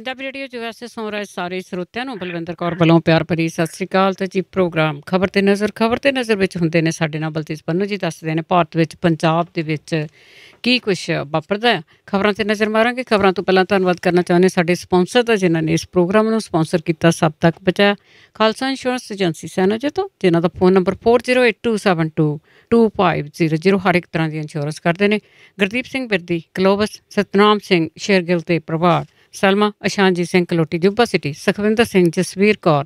Punjabi radio 'ਚ ਵੈਸੇ ਸੁਣ ਰਹੇ ਸਾਰੇ ਸਰੋਤਿਆਂ ਨੂੰ ਬਲਵਿੰਦਰ ਕੌਰ ਵੱਲੋਂ ਪਿਆਰ ਭਰੀ ਸਤਿ ਸ੍ਰੀ ਅਕਾਲ। ਤੇ ਜੀ ਪ੍ਰੋਗਰਾਮ ਖਬਰ ਤੇ ਨਜ਼ਰ ਵਿੱਚ ਹੁੰਦੇ ਨੇ ਸਾਡੇ ਨਾਲ ਬਲਤੇਜ ਪੰਨੂ ਜੀ ਦੱਸਦੇ ਨੇ ਭਾਰਤ ਵਿੱਚ ਪੰਜਾਬ ਦੇ ਵਿੱਚ ਕੀ ਕੁਛ ਵਾਪਰਦਾ। ਖਬਰਾਂ ਤੇ ਨਜ਼ਰ ਮਾਰਾਂਗੇ। ਖਬਰਾਂ ਤੋਂ ਪਹਿਲਾਂ ਧੰਨਵਾਦ ਕਰਨਾ ਚਾਹੁੰਦੇ ਸਾਡੇ ਸਪਾਂਸਰ ਦਾ ਜਿਨ੍ਹਾਂ ਨੇ ਇਸ ਪ੍ਰੋਗਰਾਮ ਨੂੰ ਸਪਾਂਸਰ ਕੀਤਾ ਸਭ ਤੱਕ ਪਹੁੰਚਾਇਆ। ਖਾਲਸਾ ਇੰਸ਼ੋਰੈਂਸ ਏਜੰਸੀ ਸੈਨੋਜੇ ਤੋਂ ਜਿਨ੍ਹਾਂ ਦਾ ਫੋਨ ਨੰਬਰ 4082722500 ਹਰ ਇੱਕ ਤਰ੍ਹਾਂ ਦੀ ਇੰਸ਼ੋਰੈਂਸ ਕਰਦੇ ਨੇ। ਗੁਰਦੀਪ ਸਿੰਘ ਬਿਰਦੀ ਗਲੋਬਸ, ਸਤਨਾਮ ਸਿੰਘ ਸ਼ੇਰਗਿੱਲ ਤੇ ਪ੍ਰਭਾਤ, ਸਲਮਾ ਅਸ਼ਾਨਜੀਤ ਸਿੰਘ ਕਲੋਟੀ ਜੁੱਬਾ ਸਿਟੀ, ਸੁਖਵਿੰਦਰ ਸਿੰਘ, ਜਸਵੀਰ ਕੌਰ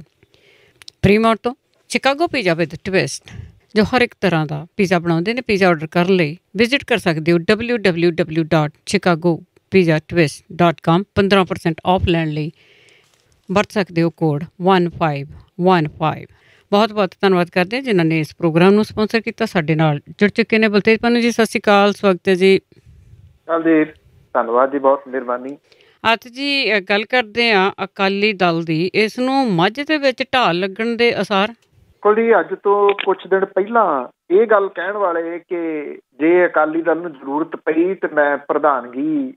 ਫਰੀਮੌਂਟ ਤੋਂ, ਸ਼ਿਕਾਗੋ ਪੀਜ਼ਾ ਵਿਦ ਟਵਿਸਟ ਜੋ ਹਰ ਇੱਕ ਤਰ੍ਹਾਂ ਦਾ ਪੀਜ਼ਾ ਬਣਾਉਂਦੇ ਨੇ। ਪੀਜ਼ਾ ਆਰਡਰ ਕਰਨ ਲਈ ਵਿਜ਼ਿਟ ਕਰ ਸਕਦੇ ਹੋ www.chicagopizzatwist.com। 15% ਆਫ ਲੈਣ ਲਈ ਵਰਤ ਸਕਦੇ ਹੋ ਕੋਡ 1515। ਬਹੁਤ ਬਹੁਤ ਧੰਨਵਾਦ ਕਰਦੇ ਹਾਂ ਜਿਨ੍ਹਾਂ ਨੇ ਇਸ ਪ੍ਰੋਗਰਾਮ ਨੂੰ ਸਪਾਂਸਰ ਕੀਤਾ। ਸਾਡੇ ਨਾਲ ਜੁੜ ਚੁੱਕੇ ਨੇ ਬਲਤੇਜ ਪੰਨੂ ਜੀ। ਸਤਿ ਸ਼੍ਰੀ ਅਕਾਲ, ਸਵਾਗਤ ਹੈ ਜੀ। ਜੀ ਧੰਨਵਾਦ ਜੀ, ਬਹੁਤ ਮਿਹਰਬਾਨੀ। ਅੱਜ ਜੀ ਗੱਲ ਕਰਦੇ ਹਾਂ ਅਕਾਲੀ ਦਲ ਦੀ। ਇਸ ਨੂੰ ਮਾਝੇ ਦੇ ਵਿੱਚ ਢਾਲ ਲੱਗਣ ਦੇ ਅਸਾਰ। ਜੀ ਅੱਜ ਤੋਂ ਕੁਛ ਦਿਨ ਪਹਿਲਾਂ ਇਹ ਗੱਲ ਕਹਿਣ ਵਾਲੇ ਕਿ ਜੇ ਅਕਾਲੀ ਦਲ ਨੂੰ ਜ਼ਰੂਰਤ ਪਈ ਤੇ ਮੈਂ ਪ੍ਰਧਾਨਗੀ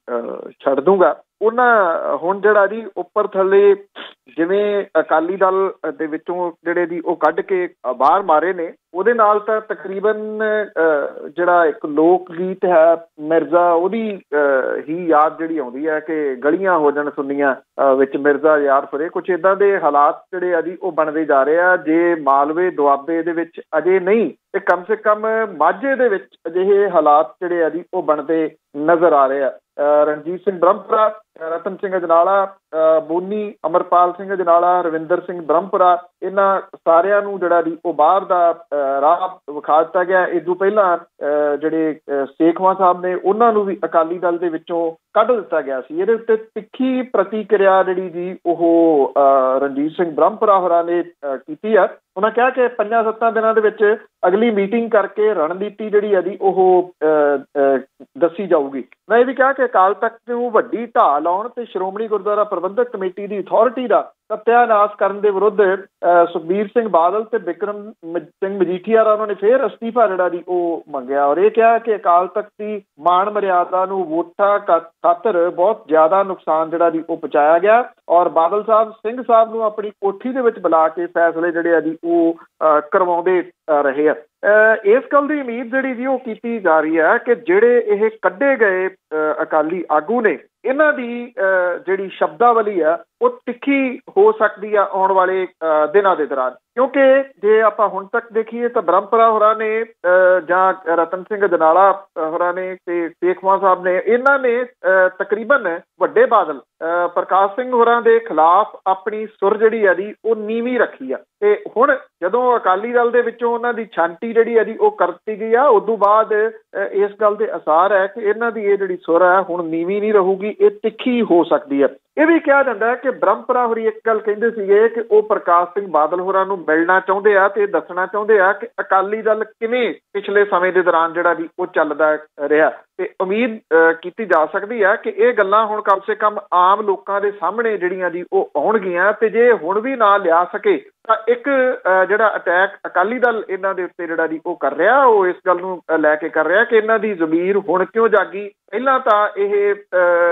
ਛੱਡ ਦੂੰਗਾ। ਉਹਨਾਂ ਹੁਣ ਜਿਹੜਾ ਜੀ ਉੱਪਰ ਥੱਲੇ ਜਿਵੇਂ ਅਕਾਲੀ ਦਲ ਦੇ ਵਿੱਚੋਂ ਜਿਹੜੇ ਦੀ ਉਹ ਕੱਢ ਕੇ ਬਾਹਰ ਮਾਰੇ ਨੇ, ਉਹਦੇ ਨਾਲ ਤਾਂ ਤਕਰੀਬਨ ਜਿਹੜਾ ਇੱਕ ਲੋਕ ਗੀਤ ਹੈ ਮਿਰਜ਼ਾ, ਉਹਦੀ ਹੀ ਯਾਦ ਜਿਹੜੀ ਆਉਂਦੀ ਹੈ ਕਿ ਗਲੀਆਂ ਹੋ ਜਾਣ ਸੁੰਨੀਆਂ ਵਿੱਚ ਮਿਰਜ਼ਾ ਯਾਰ ਫਿਰੇ। ਕੁਛ ਏਦਾਂ ਦੇ ਹਾਲਾਤ ਜਿਹੜੇ ਆ ਜੀ ਉਹ ਬਣਦੇ ਜਾ ਰਹੇ ਆ। ਜੇ ਮਾਲਵੇ ਦੁਆਬੇ ਦੇ ਵਿੱਚ ਅਜੇ ਨਹੀਂ ਤੇ ਕਮ ਸੇ ਕਮ ਮਾਝੇ ਦੇ ਵਿੱਚ ਅਜਿਹੇ ਹਾਲਾਤ ਜਿਹੜੇ ਆ ਜੀ ਉਹ ਬਣਦੇ ਨਜ਼ਰ ਆ ਰਹੇ ਆ। ਰਣਜੀਤ ਸਿੰਘ ਬ੍ਰਹਮਪੁਰਾ, ਰਤਨ ਸਿੰਘ ਅਜਨਾਲਾ, ਬੋਨੀ ਅਮਰਪਾਲ ਸਿੰਘ ਅਜਨਾਲਾ, ਰਵਿੰਦਰ ਸਿੰਘ ਬ੍ਰਹਮਪੁਰਾ, ਇਹਨਾਂ ਸਾਰਿਆਂ ਨੂੰ ਜਿਹੜਾ ਜੀ ਉਹ ਬਾਹਰ ਦਾ ਰਾਹ ਵਿਖਾ ਦਿੱਤਾ ਗਿਆ। ਇਸ ਤੋਂ ਪਹਿਲਾਂ ਜਿਹੜੇ ਸੇਖਵਾਂ ਸਾਹਿਬ ਨੇ ਉਹਨਾਂ ਨੂੰ ਵੀ ਅਕਾਲੀ ਦਲ ਦੇ ਵਿੱਚੋਂ ਕੱਢ ਦਿੱਤਾ ਗਿਆ ਸੀ। ਇਹਦੇ ਉੱਤੇ ਤਿੱਖੀ ਪ੍ਰਤੀਕਿਰਿਆ ਜਿਹੜੀ ਜੀ ਉਹ ਰਣਜੀਤ ਸਿੰਘ ਬ੍ਰਹਮਪੁਰਾ ਹੋਰਾਂ ਨੇ ਕੀਤੀ ਆ। ਉਹਨਾਂ ਕਿਹਾ ਕਿ 5-7 ਦਿਨਾਂ ਦੇ ਵਿੱਚ ਅਗਲੀ ਮੀਟਿੰਗ ਕਰਕੇ ਰਣਨੀਤੀ ਜਿਹੜੀ ਆ ਜੀ ਉਹ ਦੱਸੀ ਜਾਊਗੀ। ਮੈਂ ਇਹ ਵੀ ਕਿਹਾ ਕਿ ਅਕਾਲ ਤਖ਼ਤ ਨੂੰ ਵੱਡੀ ਢਾਹ ਲਾਉਣ ਤੇ ਸ਼੍ਰੋਮਣੀ ਗੁਰਦੁਆਰਾ ਪ੍ਰਬੰਧਕ ਕਮੇਟੀ ਦੀ ਅਥਾਰਟੀ ਦਾ ਸਤਿਆਨਾਸ਼ ਕਰਨ ਦੇ ਵਿਰੁੱਧ ਸੁਖਬੀਰ ਸਿੰਘ ਬਾਦਲ ਤੇ ਬਿਕਰਮ ਸਿੰਘ ਮਜੀਠੀਆ ਦਾ ਉਹਨਾਂ ਨੇ ਫੇਰ ਅਸਤੀਫਾ ਜਿਹੜਾ ਜੀ ਉਹ ਮੰਗਿਆ ਔਰ ਇਹ ਕਿਹਾ ਕਿ ਅਕਾਲ ਤਖ਼ਤ ਦੀ ਮਾਣ ਮਰਿਆਦਾ ਨੂੰ ਵੋਟਾਂ ਖਾਤਰ ਬਹੁਤ ਜ਼ਿਆਦਾ ਨੁਕਸਾਨ ਜਿਹੜਾ ਜੀ ਉਹ ਪਹੁੰਚਾਇਆ ਗਿਆ ਔਰ ਬਾਦਲ ਸਾਹਿਬ ਸਿੰਘ ਸਾਹਿਬ ਨੂੰ ਆਪਣੀ ਕੋਠੀ ਦੇ ਵਿੱਚ ਬੁਲਾ ਕੇ ਫੈਸਲੇ ਜਿਹੜੇ ਆ ਜੀ ਉਹ ਕਰਵਾਉਂਦੇ ਰਹੇ ਆ। ਇਸ ਗੱਲ ਦੀ ਉਮੀਦ ਜਿਹੜੀ ਜੀ ਉਹ ਕੀਤੀ ਜਾ ਰਹੀ ਹੈ ਕਿ ਜਿਹੜੇ ਇਹ ਕੱਢੇ ਗਏ ਅਕਾਲੀ ਆਗੂ ਨੇ ਇਹਨਾਂ ਦੀ ਜਿਹੜੀ ਸ਼ਬਦਾਵਲੀ ਆ ਉਹ ਤਿੱਖੀ ਹੋ ਸਕਦੀ ਆ ਆਉਣ ਵਾਲੇ ਦਿਨਾਂ ਦੇ ਦੌਰਾਨ। ਕਿਉਂਕਿ ਜੇ ਆਪਾਂ ਹੁਣ ਤੱਕ ਦੇਖੀਏ ਤਾਂ ਬ੍ਰਹਮਪੁਰਾ ਹੋਰਾਂ ਨੇ ਜਾਂ ਰਤਨ ਸਿੰਘ ਅਜਨਾਲਾ ਹੋਰਾਂ ਨੇ ਤੇ ਸੇਖਵਾਂ ਸਾਹਿਬ ਨੇ, ਇਹਨਾਂ ਨੇ ਤਕਰੀਬਨ ਵੱਡੇ ਬਾਦਲ ਪ੍ਰਕਾਸ਼ ਸਿੰਘ ਹੋਰਾਂ ਦੇ ਖਿਲਾਫ ਆਪਣੀ ਸੁਰ ਜਿਹੜੀ ਆ ਜੀ ਉਹ ਨੀਵੀਂ ਰੱਖੀ ਆ। ਤੇ ਹੁਣ ਜਦੋਂ ਅਕਾਲੀ ਦਲ ਦੇ ਵਿੱਚੋਂ ਉਹਨਾਂ ਦੀ ਛਾਂਟੀ ਜਿਹੜੀ ਆ ਜੀ ਉਹ ਕਰਤੀ ਗਈ ਆ, ਉਦੋਂ ਬਾਅਦ ਇਸ ਗੱਲ ਦੇ ਅਸਾਰ ਹੈ ਕਿ ਇਹਨਾਂ ਦੀ ਇਹ ਜਿਹੜੀ ਸੁਰ ਹੈ ਹੁਣ ਨੀਵੀਂ ਨਹੀਂ ਰਹੂਗੀ, ਇਹ ਤਿੱਖੀ ਹੋ ਸਕਦੀ ਹੈ। ਇਹ ਵੀ ਕਿਹਾ ਜਾਂਦਾ ਹੈ ਕਿ ਬ੍ਰਹਮਪੁਰਾ ਹੋਰੀ ਇੱਕ ਗੱਲ ਕਹਿੰਦੇ ਸੀਗੇ ਕਿ ਉਹ ਪ੍ਰਕਾਸ਼ ਸਿੰਘ ਬਾਦਲ ਹੋਰਾਂ ਨੂੰ ਮਿਲਣਾ ਚਾਹੁੰਦੇ ਆ ਤੇ ਦੱਸਣਾ ਚਾਹੁੰਦੇ ਆ ਕਿ ਅਕਾਲੀ ਦਲ ਕਿਵੇਂ ਪਿਛਲੇ ਸਮੇਂ ਦੇ ਦੌਰਾਨ ਜਿਹੜਾ ਜੀ ਉਹ ਚੱਲਦਾ ਰਿਹਾ। ਤੇ ਉਮੀਦ ਕੀਤੀ ਜਾ ਸਕਦੀ ਹੈ ਕਿ ਇਹ ਗੱਲਾਂ ਹੁਣ ਕਮ ਸੇ ਕਮ ਆਮ ਲੋਕਾਂ ਦੇ ਸਾਹਮਣੇ ਜਿਹੜੀਆਂ ਜੀ ਉਹ ਆਉਣਗੀਆਂ। ਤੇ ਜੇ ਹੁਣ ਵੀ ਨਾ ਲਿਆ ਸਕੇ ਤਾਂ ਇੱਕ ਜਿਹੜਾ ਅਟੈਕ ਅਕਾਲੀ ਦਲ ਇਹਨਾਂ ਦੇ ਉੱਤੇ ਜਿਹੜਾ ਜੀ ਉਹ ਕਰ ਰਿਹਾ, ਉਹ ਇਸ ਗੱਲ ਨੂੰ ਲੈ ਕੇ ਕਰ ਰਿਹਾ ਕਿ ਇਹਨਾਂ ਦੀ ਜ਼ਮੀਰ ਹੁਣ ਕਿਉਂ ਜਾਗੀ। ਪਹਿਲਾਂ ਤਾਂ ਇਹ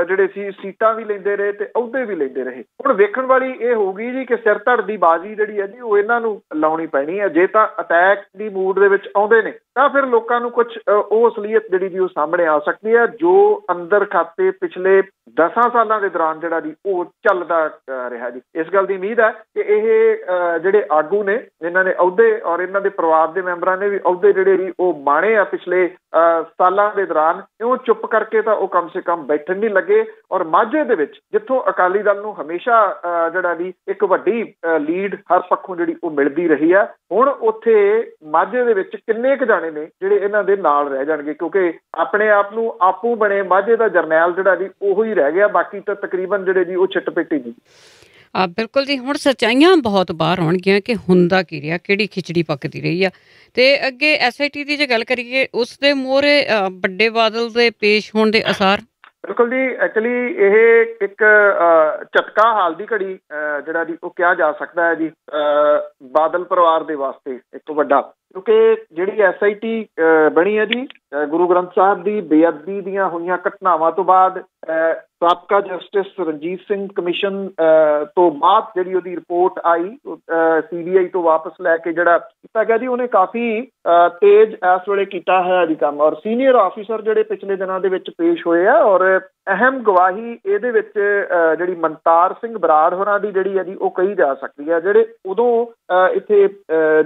ਜਿਹੜੇ ਸੀ ਸੀਟਾਂ ਵੀ ਲੈਂਦੇ ਰਹੇ ਤੇ ਅਹੁਦੇ ਵੀ ਲੈਂਦੇ ਰਹੇ। ਹੁਣ ਵੇਖਣ ਵਾਲੀ ਇਹ ਹੋਊਗੀ ਜੀ ਕਿ ਸਿਰ ਧੜ ਦੀ ਬਾਜ਼ੀ ਜਿਹੜੀ ਹੈ ਜੀ ਉਹ ਇਹਨਾਂ ਨੂੰ ਲਾਉਣੀ ਪੈਣੀ ਹੈ। ਜੇ ਤਾਂ ਅਟੈਕ ਦੀ ਮੂਡ ਦੇ ਵਿੱਚ ਆਉਂਦੇ ਨੇ ਤਾਂ ਫਿਰ ਲੋਕਾਂ ਨੂੰ ਕੁਛ ਉਹ ਅਸਲੀਅਤ ਜਿਹੜੀ ਜੀ ਉਹ ਸਾਹਮਣੇ ਆ ਸਕਦੀ ਹੈ ਜੋ ਅੰਦਰ ਖਾਤੇ ਪਿਛਲੇ 10 ਸਾਲਾਂ ਦੇ ਦੌਰਾਨ ਜਿਹੜਾ ਜੀ ਉਹ ਚੱਲਦਾ ਰਿਹਾ ਜੀ। ਇਸ ਗੱਲ ਦੀ ਉਮੀਦ ਹੈ ਕਿ ਇਹ ਜਿਹੜੇ ਆਗੂ ਨੇ ਇਹਨਾਂ ਨੇ ਅਹੁਦੇ ਔਰ ਇਹਨਾਂ ਦੇ ਪਰਿਵਾਰ ਦੇ ਮੈਂਬਰਾਂ ਨੇ ਵੀ ਅਹੁਦੇ ਜਿਹੜੇ ਜੀ ਉਹ ਮਾਣੇ ਆ ਪਿਛਲੇ ਸਾਲਾਂ ਦੇ ਦੌਰਾਨ, ਇਉਂ ਚੁੱਪ ਕਰਕੇ ਤਾਂ ਉਹ ਕਮ ਸੇ ਕਮ ਬੈਠਣ ਨਹੀਂ ਲੱਗੇ। ਔਰ ਮਾਝੇ ਦੇ ਵਿੱਚ ਜਿੱਥੋਂ ਅਕਾਲੀ ਦਲ ਨੂੰ ਹਮੇਸ਼ਾ ਜਿਹੜਾ ਜੀ ਇੱਕ ਵੱਡੀ ਲੀਡ ਹਰ ਪੱਖੋਂ ਜਿਹੜੀ ਉਹ ਮਿਲਦੀ ਰਹੀ ਆ, ਹੁਣ ਉੱਥੇ ਮਾਝੇ ਦੇ ਵਿੱਚ ਕਿੰਨੇ ਕੁ ਜਾਣੇ ਨੇ ਜਿਹੜੇ ਇਹਨਾਂ ਦੇ ਨਾਲ ਰਹਿ ਜਾਣਗੇ। ਕਿਉਂਕਿ ਆਪਣੇ ਆਪ ਨੂੰ ਆਪੂ ਬਣੇ ਮਾਝੇ ਦਾ ਜਰਨੈਲ ਜਿਹੜਾ ਜੀ ਉਹੋ ਹੀ ਰਹਿ ਗਿਆ, ਬਾਕੀ ਤਾਂ ਤਕਰੀਬਨ ਜਿਹੜੇ ਜੀ ਉਹ ਛਿੱਟ ਪਿੱਟ ਹੀ ਨਹੀਂ। ਬਿਲਕੁਲ ਜੀ। ਹੁਣ ਸੱਚਾਈਆਂ ਬਹੁਤ ਬਾਹਰ ਆਉਣਗੀਆਂ ਕਿ ਹੁੰਦਾ ਕੀ ਰਿਹਾ, ਕਿਹੜੀ ਖਿਚੜੀ ਪੱਕਦੀ ਰਹੀ ਆ। ਤੇ ਅੱਗੇ SIT ਦੀ ਜੇ ਗੱਲ ਕਰੀਏ ਉਸ ਦੇ ਮੂਹਰੇ ਵੱਡੇ ਬਾਦਲ ਦੇ ਪੇਸ਼ ਹੋਣ ਦੇ ਅਸਾਰ। ਬਿਲਕੁਲ ਜੀ। ਐਕਚੁਅਲੀ ਇਹ ਇੱਕ ਝਟਕਾ ਹਾਲ ਦੀ ਘੜੀ ਜਿਹੜਾ ਜੀ ਉਹ ਕਿਹਾ ਜਾ ਸਕਦਾ ਹੈ ਜੀ ਬਾਦਲ ਪਰਿਵਾਰ ਦੇ ਵਾਸਤੇ ਇੱਕ ਵੱਡਾ। ਕਿਉਂਕਿ ਜਿਹੜੀ SIT ਬਣੀ ਹੈ ਜੀ ਗੁਰੂ ਗ੍ਰੰਥ ਸਾਹਿਬ ਦੀ ਬੇਅਦਬੀ ਦੀਆਂ ਹੋਈਆਂ ਘਟਨਾਵਾਂ ਤੋਂ ਬਾਅਦ ਸਾਬਕਾ ਜਸਟਿਸ ਰਣਜੀਤ ਸਿੰਘ ਕਮਿਸ਼ਨ ਤੋਂ ਬਾਅਦ ਜਿਹੜੀ ਉਹਦੀ ਰਿਪੋਰਟ ਆਈ CBI ਤੋਂ ਵਾਪਸ ਲੈ ਕੇ ਜਿਹੜਾ ਕੀਤਾ ਗਿਆ ਜੀ, ਉਹਨੇ ਕਾਫੀ ਤੇਜ਼ ਇਸ ਵੇਲੇ ਕੀਤਾ ਹੈ ਜੀ ਕੰਮ। ਔਰ ਸੀਨੀਅਰ ਆਫੀਸਰ ਜਿਹੜੇ ਪਿਛਲੇ ਦਿਨਾਂ ਦੇ ਵਿੱਚ ਪੇਸ਼ ਹੋਏ ਆ ਔਰ ਅਹਿਮ ਗਵਾਹੀ ਇਹਦੇ ਵਿੱਚ ਜਿਹੜੀ ਮਨਤਾਰ ਸਿੰਘ ਬਰਾੜ ਹੋਰਾਂ ਦੀ ਜਿਹੜੀ ਹੈ ਜੀ ਉਹ ਕਹੀ ਜਾ ਸਕਦੀ ਹੈ, ਜਿਹੜੇ ਉਦੋਂ ਇੱਥੇ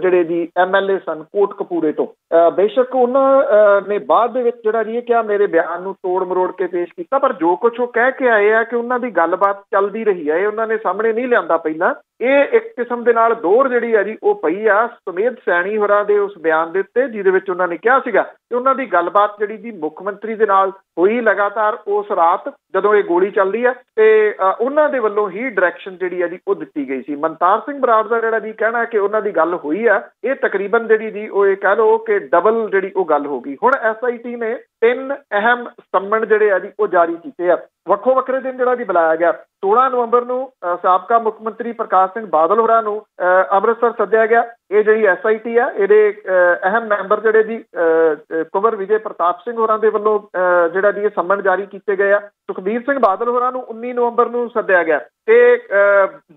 ਜਿਹੜੇ ਜੀ MLA ਸਨ ਕੋਟਕਪੂਰੇ ਤੋਂ। ਬੇਸ਼ੱਕ ਉਹਨਾਂ ਨੇ ਬਾਅਦ ਦੇ ਵਿੱਚ ਜਿਹੜਾ ਜੀ ਇਹ ਕਿਹਾ ਮੇਰੇ ਬਿਆਨ ਨੂੰ ਤੋੜ ਮਰੋੜ ਕੇ ਪੇਸ਼ ਕੀਤਾ, ਪਰ ਜੋ ਕੁਛ ਉਹ ਕਹਿ ਕੇ ਆਏ ਆ ਕਿ ਉਹਨਾਂ ਦੀ ਗੱਲਬਾਤ ਚੱਲਦੀ ਰਹੀ ਹੈ, ਇਹ ਉਹਨਾਂ ਨੇ ਸਾਹਮਣੇ ਨਹੀਂ ਲਿਆਂਦਾ ਪਹਿਲਾਂ। ਇਹ ਇੱਕ ਕਿਸਮ ਦੇ ਨਾਲ ਦੋਹਰ ਜਿਹੜੀ ਹੈ ਜੀ ਉਹ ਪਈ ਆ ਸੁਮੇਧ ਸੈਣੀ ਹੋਰਾਂ ਦੇ ਉਸ ਬਿਆਨ ਦੇ ਉੱਤੇ, ਜਿਹਦੇ ਵਿੱਚ ਉਹਨਾਂ ਨੇ ਕਿਹਾ ਸੀਗਾ ਕਿ ਉਹਨਾਂ ਦੀ ਗੱਲਬਾਤ ਜਿਹੜੀ ਜੀ ਮੁੱਖ ਮੰਤਰੀ ਦੇ ਨਾਲ ਹੋਈ ਲਗਾਤਾਰ ਉਸ ਰਾਤ ਜਦੋਂ ਇਹ ਗੋਲੀ ਚੱਲਦੀ ਹੈ, ਤੇ ਉਹਨਾਂ ਦੇ ਵੱਲੋਂ ਹੀ ਡਾਇਰੈਕਸ਼ਨ ਜਿਹੜੀ ਹੈ ਜੀ ਉਹ ਦਿੱਤੀ ਗਈ ਸੀ। ਮਨਤਾਰ ਸਿੰਘ ਬਰਾੜ ਦਾ ਜਿਹੜਾ ਜੀ ਕਹਿਣਾ ਕਿ ਉਹਨਾਂ ਦੀ ਗੱਲ ਹੋਈ ਆ, ਇਹ ਤਕਰੀਬਨ ਜਿਹੜੀ ਜੀ ਉਹ ਇਹ ਕਹਿ ਲਓ ਕਿ ਡਬਲ ਜਿਹੜੀ ਉਹ ਗੱਲ ਹੋ ਗਈ। ਹੁਣ SIT ਨੇ 3 ਅਹਿਮ ਸੰਮਣ ਜਿਹੜੇ ਆ ਜੀ ਉਹ ਜਾਰੀ ਕੀਤੇ ਆ। ਵੱਖੋ ਵੱਖਰੇ ਦਿਨ ਜਿਹੜਾ ਜੀ ਬੁਲਾਇਆ ਗਿਆ। 16 ਨਵੰਬਰ ਨੂੰ ਸਾਬਕਾ ਮੁੱਖ ਮੰਤਰੀ ਪ੍ਰਕਾਸ਼ ਸਿੰਘ ਬਾਦਲ ਹੋਰਾਂ ਨੂੰ ਅੰਮ੍ਰਿਤਸਰ ਸੱਦਿਆ ਗਿਆ। ਇਹ ਜਿਹੜੀ SIT ਆ ਇਹਦੇ ਅਹਿਮ ਮੈਂਬਰ ਜਿਹੜੇ ਜੀ ਕੁੰਵਰ ਵਿਜੇ ਪ੍ਰਤਾਪ ਸਿੰਘ ਹੋਰਾਂ ਦੇ ਵੱਲੋਂ ਜਿਹੜਾ ਜੀ ਇਹ ਸੰਮਣ ਜਾਰੀ ਕੀਤੇ ਗਏ ਆ। ਸੁਖਬੀਰ ਸਿੰਘ ਬਾਦਲ ਹੋਰਾਂ ਨੂੰ 19 ਨਵੰਬਰ ਨੂੰ ਸੱਦਿਆ ਗਿਆ ਤੇ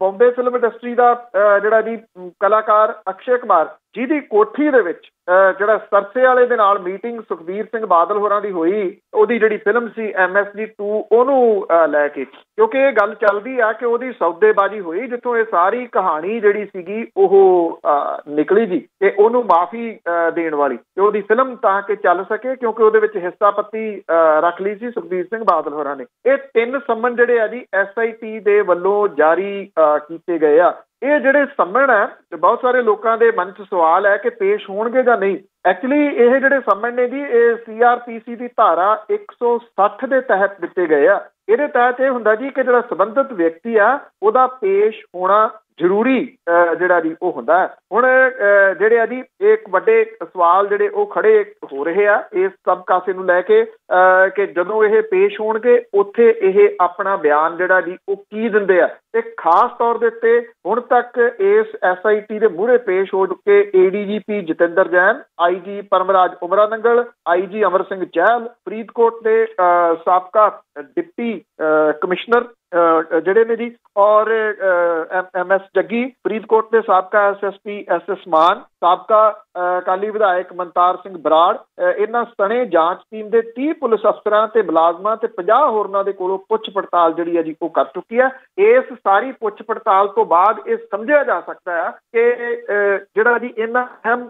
ਬੰਬੇ ਫਿਲਮ ਇੰਡਸਟਰੀ ਦਾ ਜਿਹੜਾ ਜੀ ਕਲਾਕਾਰ ਅਕਸ਼ੇ ਕੁਮਾਰ, ਜਿਹਦੀ ਕੋਠੀ ਦੇ ਵਿੱਚ ਜਿਹੜਾ ਸਰਸੇ ਵਾਲੇ ਦੇ ਨਾਲ ਮੀਟਿੰਗ ਸੁਖਬੀਰ ਸਿੰਘ ਬਾਦਲ ਹੋਰਾਂ ਦੀ ਹੋਈ, ਉਹਦੀ ਜਿਹੜੀ ਫਿਲਮ ਸੀ MSG 2 ਉਹਨੂੰ ਲੈ ਕੇ, ਕਿਉਂਕਿ ਇਹ ਗੱਲ ਚੱਲਦੀ ਆ ਕਿ ਉਹਦੀ ਸੌਦੇਬਾਜ਼ੀ ਹੋਈ ਜਿੱਥੋਂ ਇਹ ਸਾਰੀ ਕਹਾਣੀ ਜਿਹੜੀ ਸੀਗੀ ਉਹ ਨਿਕਲੀ ਜੀ, ਤੇ ਉਹਨੂੰ ਮਾਫੀ ਦੇਣ ਵਾਲੀ, ਤੇ ਉਹਦੀ ਫਿਲਮ ਤਾਂ ਕਿ ਚੱਲ ਸਕੇ ਕਿਉਂਕਿ ਉਹਦੇ ਵਿੱਚ ਹਿੱਸਾ ਪੱਤੀ ਰੱਖ ਲਈ ਸੀ ਸੁਖਬੀਰ ਸਿੰਘ ਬਾਦਲ ਹੋਰਾਂ ਨੇ। ਇਹ 3 ਸੰਮਨ ਜਿਹੜੇ ਆ ਜੀ SIT ਦੇ ਵੱਲੋਂ ਜਾਰੀ ਕੀਤੇ ਗਏ ਆ। ਇਹ ਜਿਹੜੇ ਸੰਮਣ ਹੈ ਬਹੁਤ ਸਾਰੇ ਲੋਕਾਂ ਦੇ ਮਨ 'ਚ ਸਵਾਲ ਹੈ ਕਿ ਪੇਸ਼ ਹੋਣਗੇ ਜਾਂ ਨਹੀਂ। ਐਕਚੁਅਲੀ ਇਹ ਜਿਹੜੇ ਸੰਮਣ ਨੇ ਜੀ ਇਹ CRPC ਦੀ ਧਾਰਾ 160 ਦੇ ਤਹਿਤ ਦਿੱਤੇ ਗਏ ਆ। ਇਹਦੇ ਤਹਿਤ ਇਹ ਹੁੰਦਾ ਜੀ ਕਿ ਜਿਹੜਾ ਸੰਬੰਧਿਤ ਵਿਅਕਤੀ ਆ ਉਹਦਾ ਪੇਸ਼ ਹੋਣਾ ਜ਼ਰੂਰੀ ਜਿਹੜਾ ਜੀ ਉਹ ਹੁੰਦਾ ਹੈ। ਹੁਣ ਜਿਹੜੇ ਆ ਜੀ ਇੱਕ ਵੱਡੇ ਸਵਾਲ ਜਿਹੜੇ ਉਹ ਖੜੇ ਹੋ ਰਹੇ ਆ ਇਸ ਸਭ ਕਾਸੇ ਨੂੰ ਲੈ ਕੇ ਕਿ ਜਦੋਂ ਇਹ ਪੇਸ਼ ਹੋਣਗੇ ਉੱਥੇ ਇਹ ਆਪਣਾ ਬਿਆਨ ਜਿਹੜਾ ਜੀ ਉਹ ਕੀ ਦਿੰਦੇ ਆ। ਤੇ ਖਾਸ ਤੌਰ ਦੇ ਉੱਤੇ ਹੁਣ ਤੱਕ ਇਸ SIT ਦੇ ਮੂਹਰੇ ਪੇਸ਼ ਹੋ ਚੁੱਕੇ ADGP Jatinder Jain, IG Paramraj ਉਮਰਾ Nangal, IG Amar Singh Chahal, Faridkot ਦੇ ਸਾਬਕਾ ਡਿਪਟੀ ਕਮਿਸ਼ਨਰ ਜਿਹੜੇ ਨੇ ਜੀ, ਔਰ MS ਜੱਗੀ, ਫਰੀਦਕੋਟ ਦੇ ਸਾਬਕਾ SSP SS ਮਾਨ, ਸਾਬਕਾ ਅਕਾਲੀ ਵਿਧਾਇਕ ਮਨਤਾਰ ਸਿੰਘ ਬਰਾੜ, ਇਹਨਾਂ ਸਣੇ ਜਾਂਚ ਟੀਮ ਦੇ 30 ਪੁਲਿਸ ਅਫਸਰਾਂ ਤੇ ਮੁਲਾਜ਼ਮਾਂ ਤੇ 50 ਹੋਰਨਾਂ ਦੇ ਕੋਲੋਂ ਪੁੱਛ ਪੜਤਾਲ ਜਿਹੜੀ ਹੈ ਜੀ ਉਹ ਕਰ ਚੁੱਕੀ ਹੈ। ਇਸ ਸਾਰੀ ਪੁੱਛ ਪੜਤਾਲ ਤੋਂ ਬਾਅਦ ਇਹ ਸਮਝਿਆ ਜਾ ਸਕਦਾ ਹੈ ਕਿ ਜਿਹੜਾ ਜੀ ਇਹਨਾਂ ਅਹਿਮ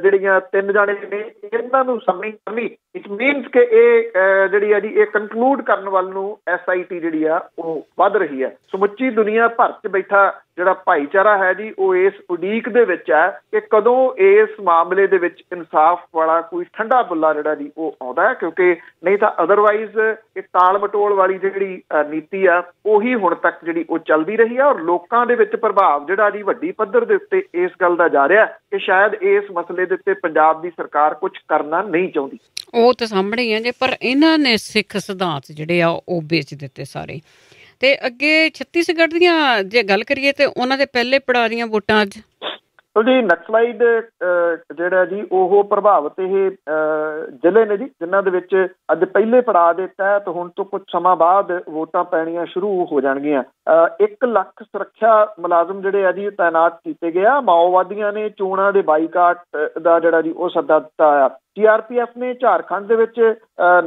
ਜਿਹੜੀਆਂ 3 ਜਾਣੇ ਨੇ ਇਹਨਾਂ ਨੂੰ ਸਮਝਣੀ ਕਰਨੀ, ਇਟ ਮੀਨਸ ਕਿ ਇਹ ਜਿਹੜੀ ਹੈ ਜੀ ਇਹ ਕਨਕਲੂਡ ਕਰਨ ਵੱਲ ਨੂੰ SIT ਜਿਹੜੀ ਆ ਉਹ ਵੱਧ ਰਹੀ ਹੈ। ਸਮੁੱਚੀ ਦੁਨੀਆ ਭਰ 'ਚ ਬੈਠਾ ਜਿਹੜਾ ਭਾਈਚਾਰਾ ਹੈ ਜੀ ਉਹ ਇਸ ਉਡੀਕ ਦੇ ਵਿੱਚ ਹੈ ਕਿ ਕਦੋਂ ਇਸ ਮਾਮਲੇ ਦੇ ਵਿੱਚ ਇਨਸਾਫ ਵਾਲਾ ਕੋਈ ਠੰਡਾ ਬੁੱਲਾ ਜਿਹੜਾ ਜੀ ਉਹ ਆਉਂਦਾ ਹੈ, ਕਿਉਂਕਿ ਨਹੀਂ ਤਾਂ ਅਦਰਵਾਈਜ਼ ਇਹ ਟਾਲ ਮਟੋਲ ਵਾਲੀ ਜਿਹੜੀ ਨੀਤੀ ਆ ਉਹੀ ਹੁਣ ਤੱਕ ਜਿਹੜੀ ਉਹ ਚੱਲਦੀ ਰਹੀ ਆ। ਔਰ ਲੋਕਾਂ ਦੇ ਵਿੱਚ ਪ੍ਰਭਾਵ ਜਿਹੜਾ ਜੀ ਵੱਡੀ ਪੱਧਰ ਦੇ ਉੱਤੇ ਇਸ ਗੱਲ ਦਾ ਜਾ ਰਿਹਾ ਕਿ ਸ਼ਾਇਦ ਇਸ ਮਸਲੇ ਦੇ ਉੱਤੇ ਪੰਜਾਬ ਦੀ ਸਰਕਾਰ ਕੁਝ ਕਰਨਾ ਨਹੀਂ ਚਾਹੁੰਦੀ। ਉਹ ਤਾਂ ਸਾਹਮਣੇ ਹੀ ਆ ਜੇ, ਪਰ ਇਹਨਾਂ ਨੇ ਸਿੱਖ ਸਿਧਾਂਤ ਜਿਹੜੇ ਆ ਉਹ ਵੇਚ ਦਿੱਤੇ ਸਾਰੇ। ਤੇ ਅੱਗੇ ਛੱਤੀਸਗੜ੍ਹ ਦੀਆਂ ਜੇ ਗੱਲ ਕਰੀਏ ਤੇ ਉਹਨਾਂ ਦੇ ਪਹਿਲੇ ਪੜਾਅ ਦੀਆਂ ਵੋਟਾਂ ਅੱਜ ਜੀ ਨਕਸਲਾਈਡ ਜਿਹੜਾ ਜੀ ਉਹ ਪ੍ਰਭਾਵਿਤ ਇਹ ਜ਼ਿਲ੍ਹੇ ਨੇ ਜੀ, ਜਿਨ੍ਹਾਂ ਦੇ ਵਿੱਚ ਅੱਜ ਪਹਿਲੇ ਪੜਾਅ ਦੇ ਤਹਿਤ ਹੁਣ ਤੋਂ ਕੁਝ ਸਮਾਂ ਬਾਅਦ ਵੋਟਾਂ ਪੈਣੀਆਂ ਸ਼ੁਰੂ ਹੋ ਜਾਣਗੀਆਂ। 1 ਲੱਖ ਸੁਰੱਖਿਆ ਮੁਲਾਜ਼ਮ ਜਿਹੜੇ ਆ ਜੀ ਤਾਇਨਾਤ ਕੀਤੇ ਗਏ ਆ। ਮਾਓਵਾਦੀਆਂ ਨੇ ਚੋਣਾਂ ਦੇ ਬਾਈਕਾਟ ਦਾ ਜਿਹੜਾ ਜੀ ਉਹ ਸੱਦਾ ਦਿੱਤਾ ਆ। CRPF ਨੇ ਝਾਰਖੰਡ ਦੇ ਵਿੱਚ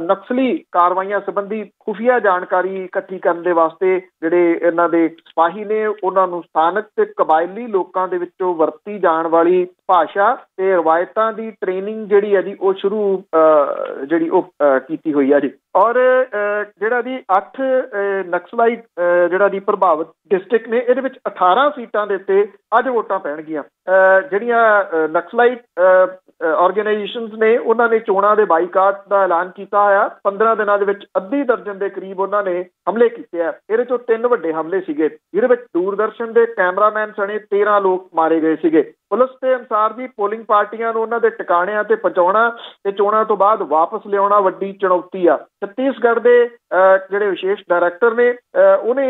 ਨਕਸਲੀ ਕਾਰਵਾਈਆਂ ਸੰਬੰਧੀ ਖੁਫੀਆ ਜਾਣਕਾਰੀ ਇਕੱਠੀ ਕਰਨ ਦੇ ਵਾਸਤੇ ਜਿਹੜੇ ਇਹਨਾਂ ਦੇ ਸਿਪਾਹੀ ਨੇ ਉਹਨਾਂ ਨੂੰ ਸਥਾਨਕ ਤੇ ਕਬਾਇਲੀ ਲੋਕਾਂ ਦੇ ਵਿੱਚੋਂ ਵਰਤੀ ਜਾਣ ਵਾਲੀ ਭਾਸ਼ਾ ਤੇ ਰਵਾਇਤਾਂ ਦੀ ਟ੍ਰੇਨਿੰਗ ਜਿਹੜੀ ਹੈ ਜੀ ਉਹ ਸ਼ੁਰੂ ਜਿਹੜੀ ਉਹ ਕੀਤੀ ਹੋਈ ਆ ਜੀ। ਔਰ ਜਿਹੜਾ ਜੀ 8 ਨਕਸਲਾਈਟ ਜਿਹੜਾ ਜੀ ਪ੍ਰਭਾਵਿਤ ਡਿਸਟ੍ਰਿਕਟ ਨੇ ਇਹਦੇ ਵਿੱਚ 18 ਸੀਟਾਂ ਦੇ ਉੱਤੇ ਅੱਜ ਵੋਟਾਂ ਪੈਣਗੀਆਂ। ਜਿਹੜੀਆਂ ਨਕਸਲਾਈਟ ਆਰਗੇਨਾਈਜੇਸ਼ਨਸ ਨੇ ਉਹਨਾਂ ਨੇ ਚੋਣਾਂ ਦੇ ਬਾਈਕਾਟ ਦਾ ਐਲਾਨ ਕੀਤਾ ਹੋਇਆ। 15 ਦਿਨਾਂ ਦੇ ਵਿੱਚ ਅੱਧੀ ਦਰਜਨ ਦੇ ਕਰੀਬ ਉਹਨਾਂ ਨੇ ਹਮਲੇ ਕੀਤੇ ਆ। ਇਹਦੇ ਚੋਂ 3 ਵੱਡੇ ਹਮਲੇ ਸੀਗੇ, ਜਿਹਦੇ ਵਿੱਚ ਦੂਰਦਰਸ਼ਨ ਦੇ ਕੈਮਰਾਮੈਨ ਸਣੇ 13 ਲੋਕ ਮਾਰੇ ਗਏ ਸੀਗੇ। ਪੁਲਿਸ ਦੇ ਅਨੁਸਾਰ ਜੀ ਪੋਲਿੰਗ ਪਾਰਟੀਆਂ ਨੂੰ ਉਹਨਾਂ ਦੇ ਟਿਕਾਣਿਆਂ ਤੇ ਪਹੁੰਚਾਉਣਾ ਤੇ ਚੋਣਾਂ ਤੋਂ ਬਾਅਦ ਵਾਪਸ ਲਿਆਉਣਾ ਵੱਡੀ ਚੁਣੌਤੀ ਆ। ਛੱਤੀਸਗੜ੍ਹ ਦੇ ਜਿਹੜੇ ਵਿਸ਼ੇਸ਼ ਡਾਇਰੈਕਟਰ ਨੇ ਉਹਨੇ